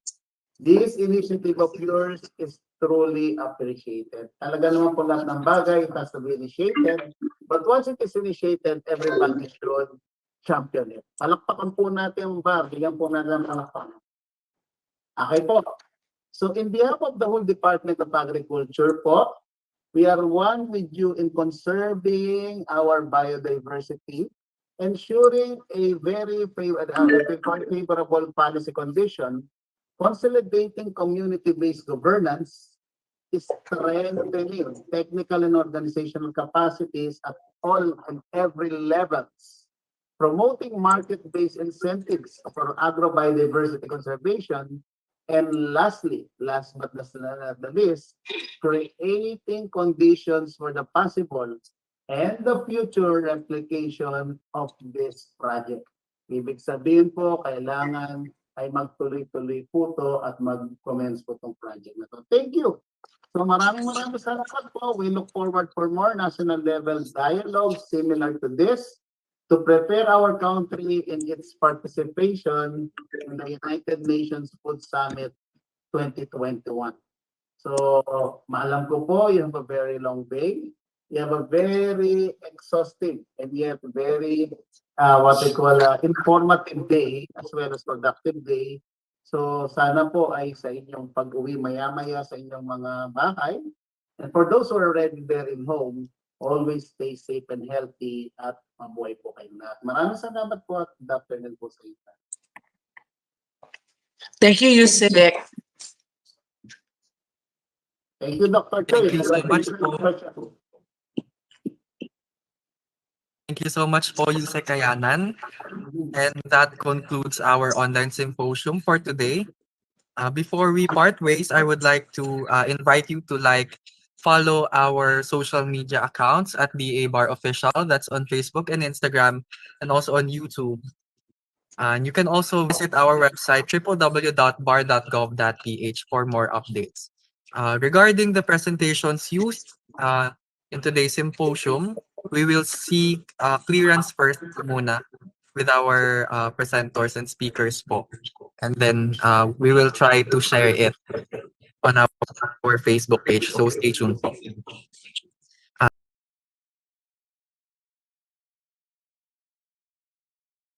this initiative of yours is truly appreciated. Talaga naman po lahat ng bagay, it has to be initiated. But once it is initiated, everybody should champion it. Palakpakan po natin yung bar, bigyan po natin ang palakpakan. Okay po. So in behalf of the whole Department of Agriculture po, we are one with you in conserving our biodiversity, ensuring a very favorable policy condition, consolidating community-based governance, strengthening technical and organizational capacities at all and every levels, promoting market-based incentives for agrobiodiversity conservation, and lastly, last but not the least, creating conditions for the possible and the future replication of this project. Ibig sabihin po, kailangan ay magtuloy-tuloy po to at mag-commence po itong project na to. Thank you. So maraming salamat po. We look forward for more national level dialogue similar to this to prepare our country in its participation in the United Nations Food Summit 2021. So, maalam ko po, you have a very long day. You have a very exhaustive and yet very, what they call, informative day as well as productive day. So, sana po ay sa inyong pag-uwi maya-maya sa inyong mga bahay. And for those who are already there in home, always stay safe and healthy at mabuhay po kayong lahat. Maraming salamat po at good afternoon po sa inyo. Thank you, Yusek. Thank you, Dr. Choi. Thank you so much po. Thank you so much po, Yusek Kayanan. And that concludes our online symposium for today. Before we part ways, I would like to invite you to follow our social media accounts at DA Bar Official. That's on Facebook and Instagram, and also on YouTube. And you can also visit our website, www.bar.gov.ph, for more updates. Regarding the presentations used in today's symposium, we will seek clearance first muna with our presenters and speakers po. And then we will try to share it on our Facebook page. So stay tuned po.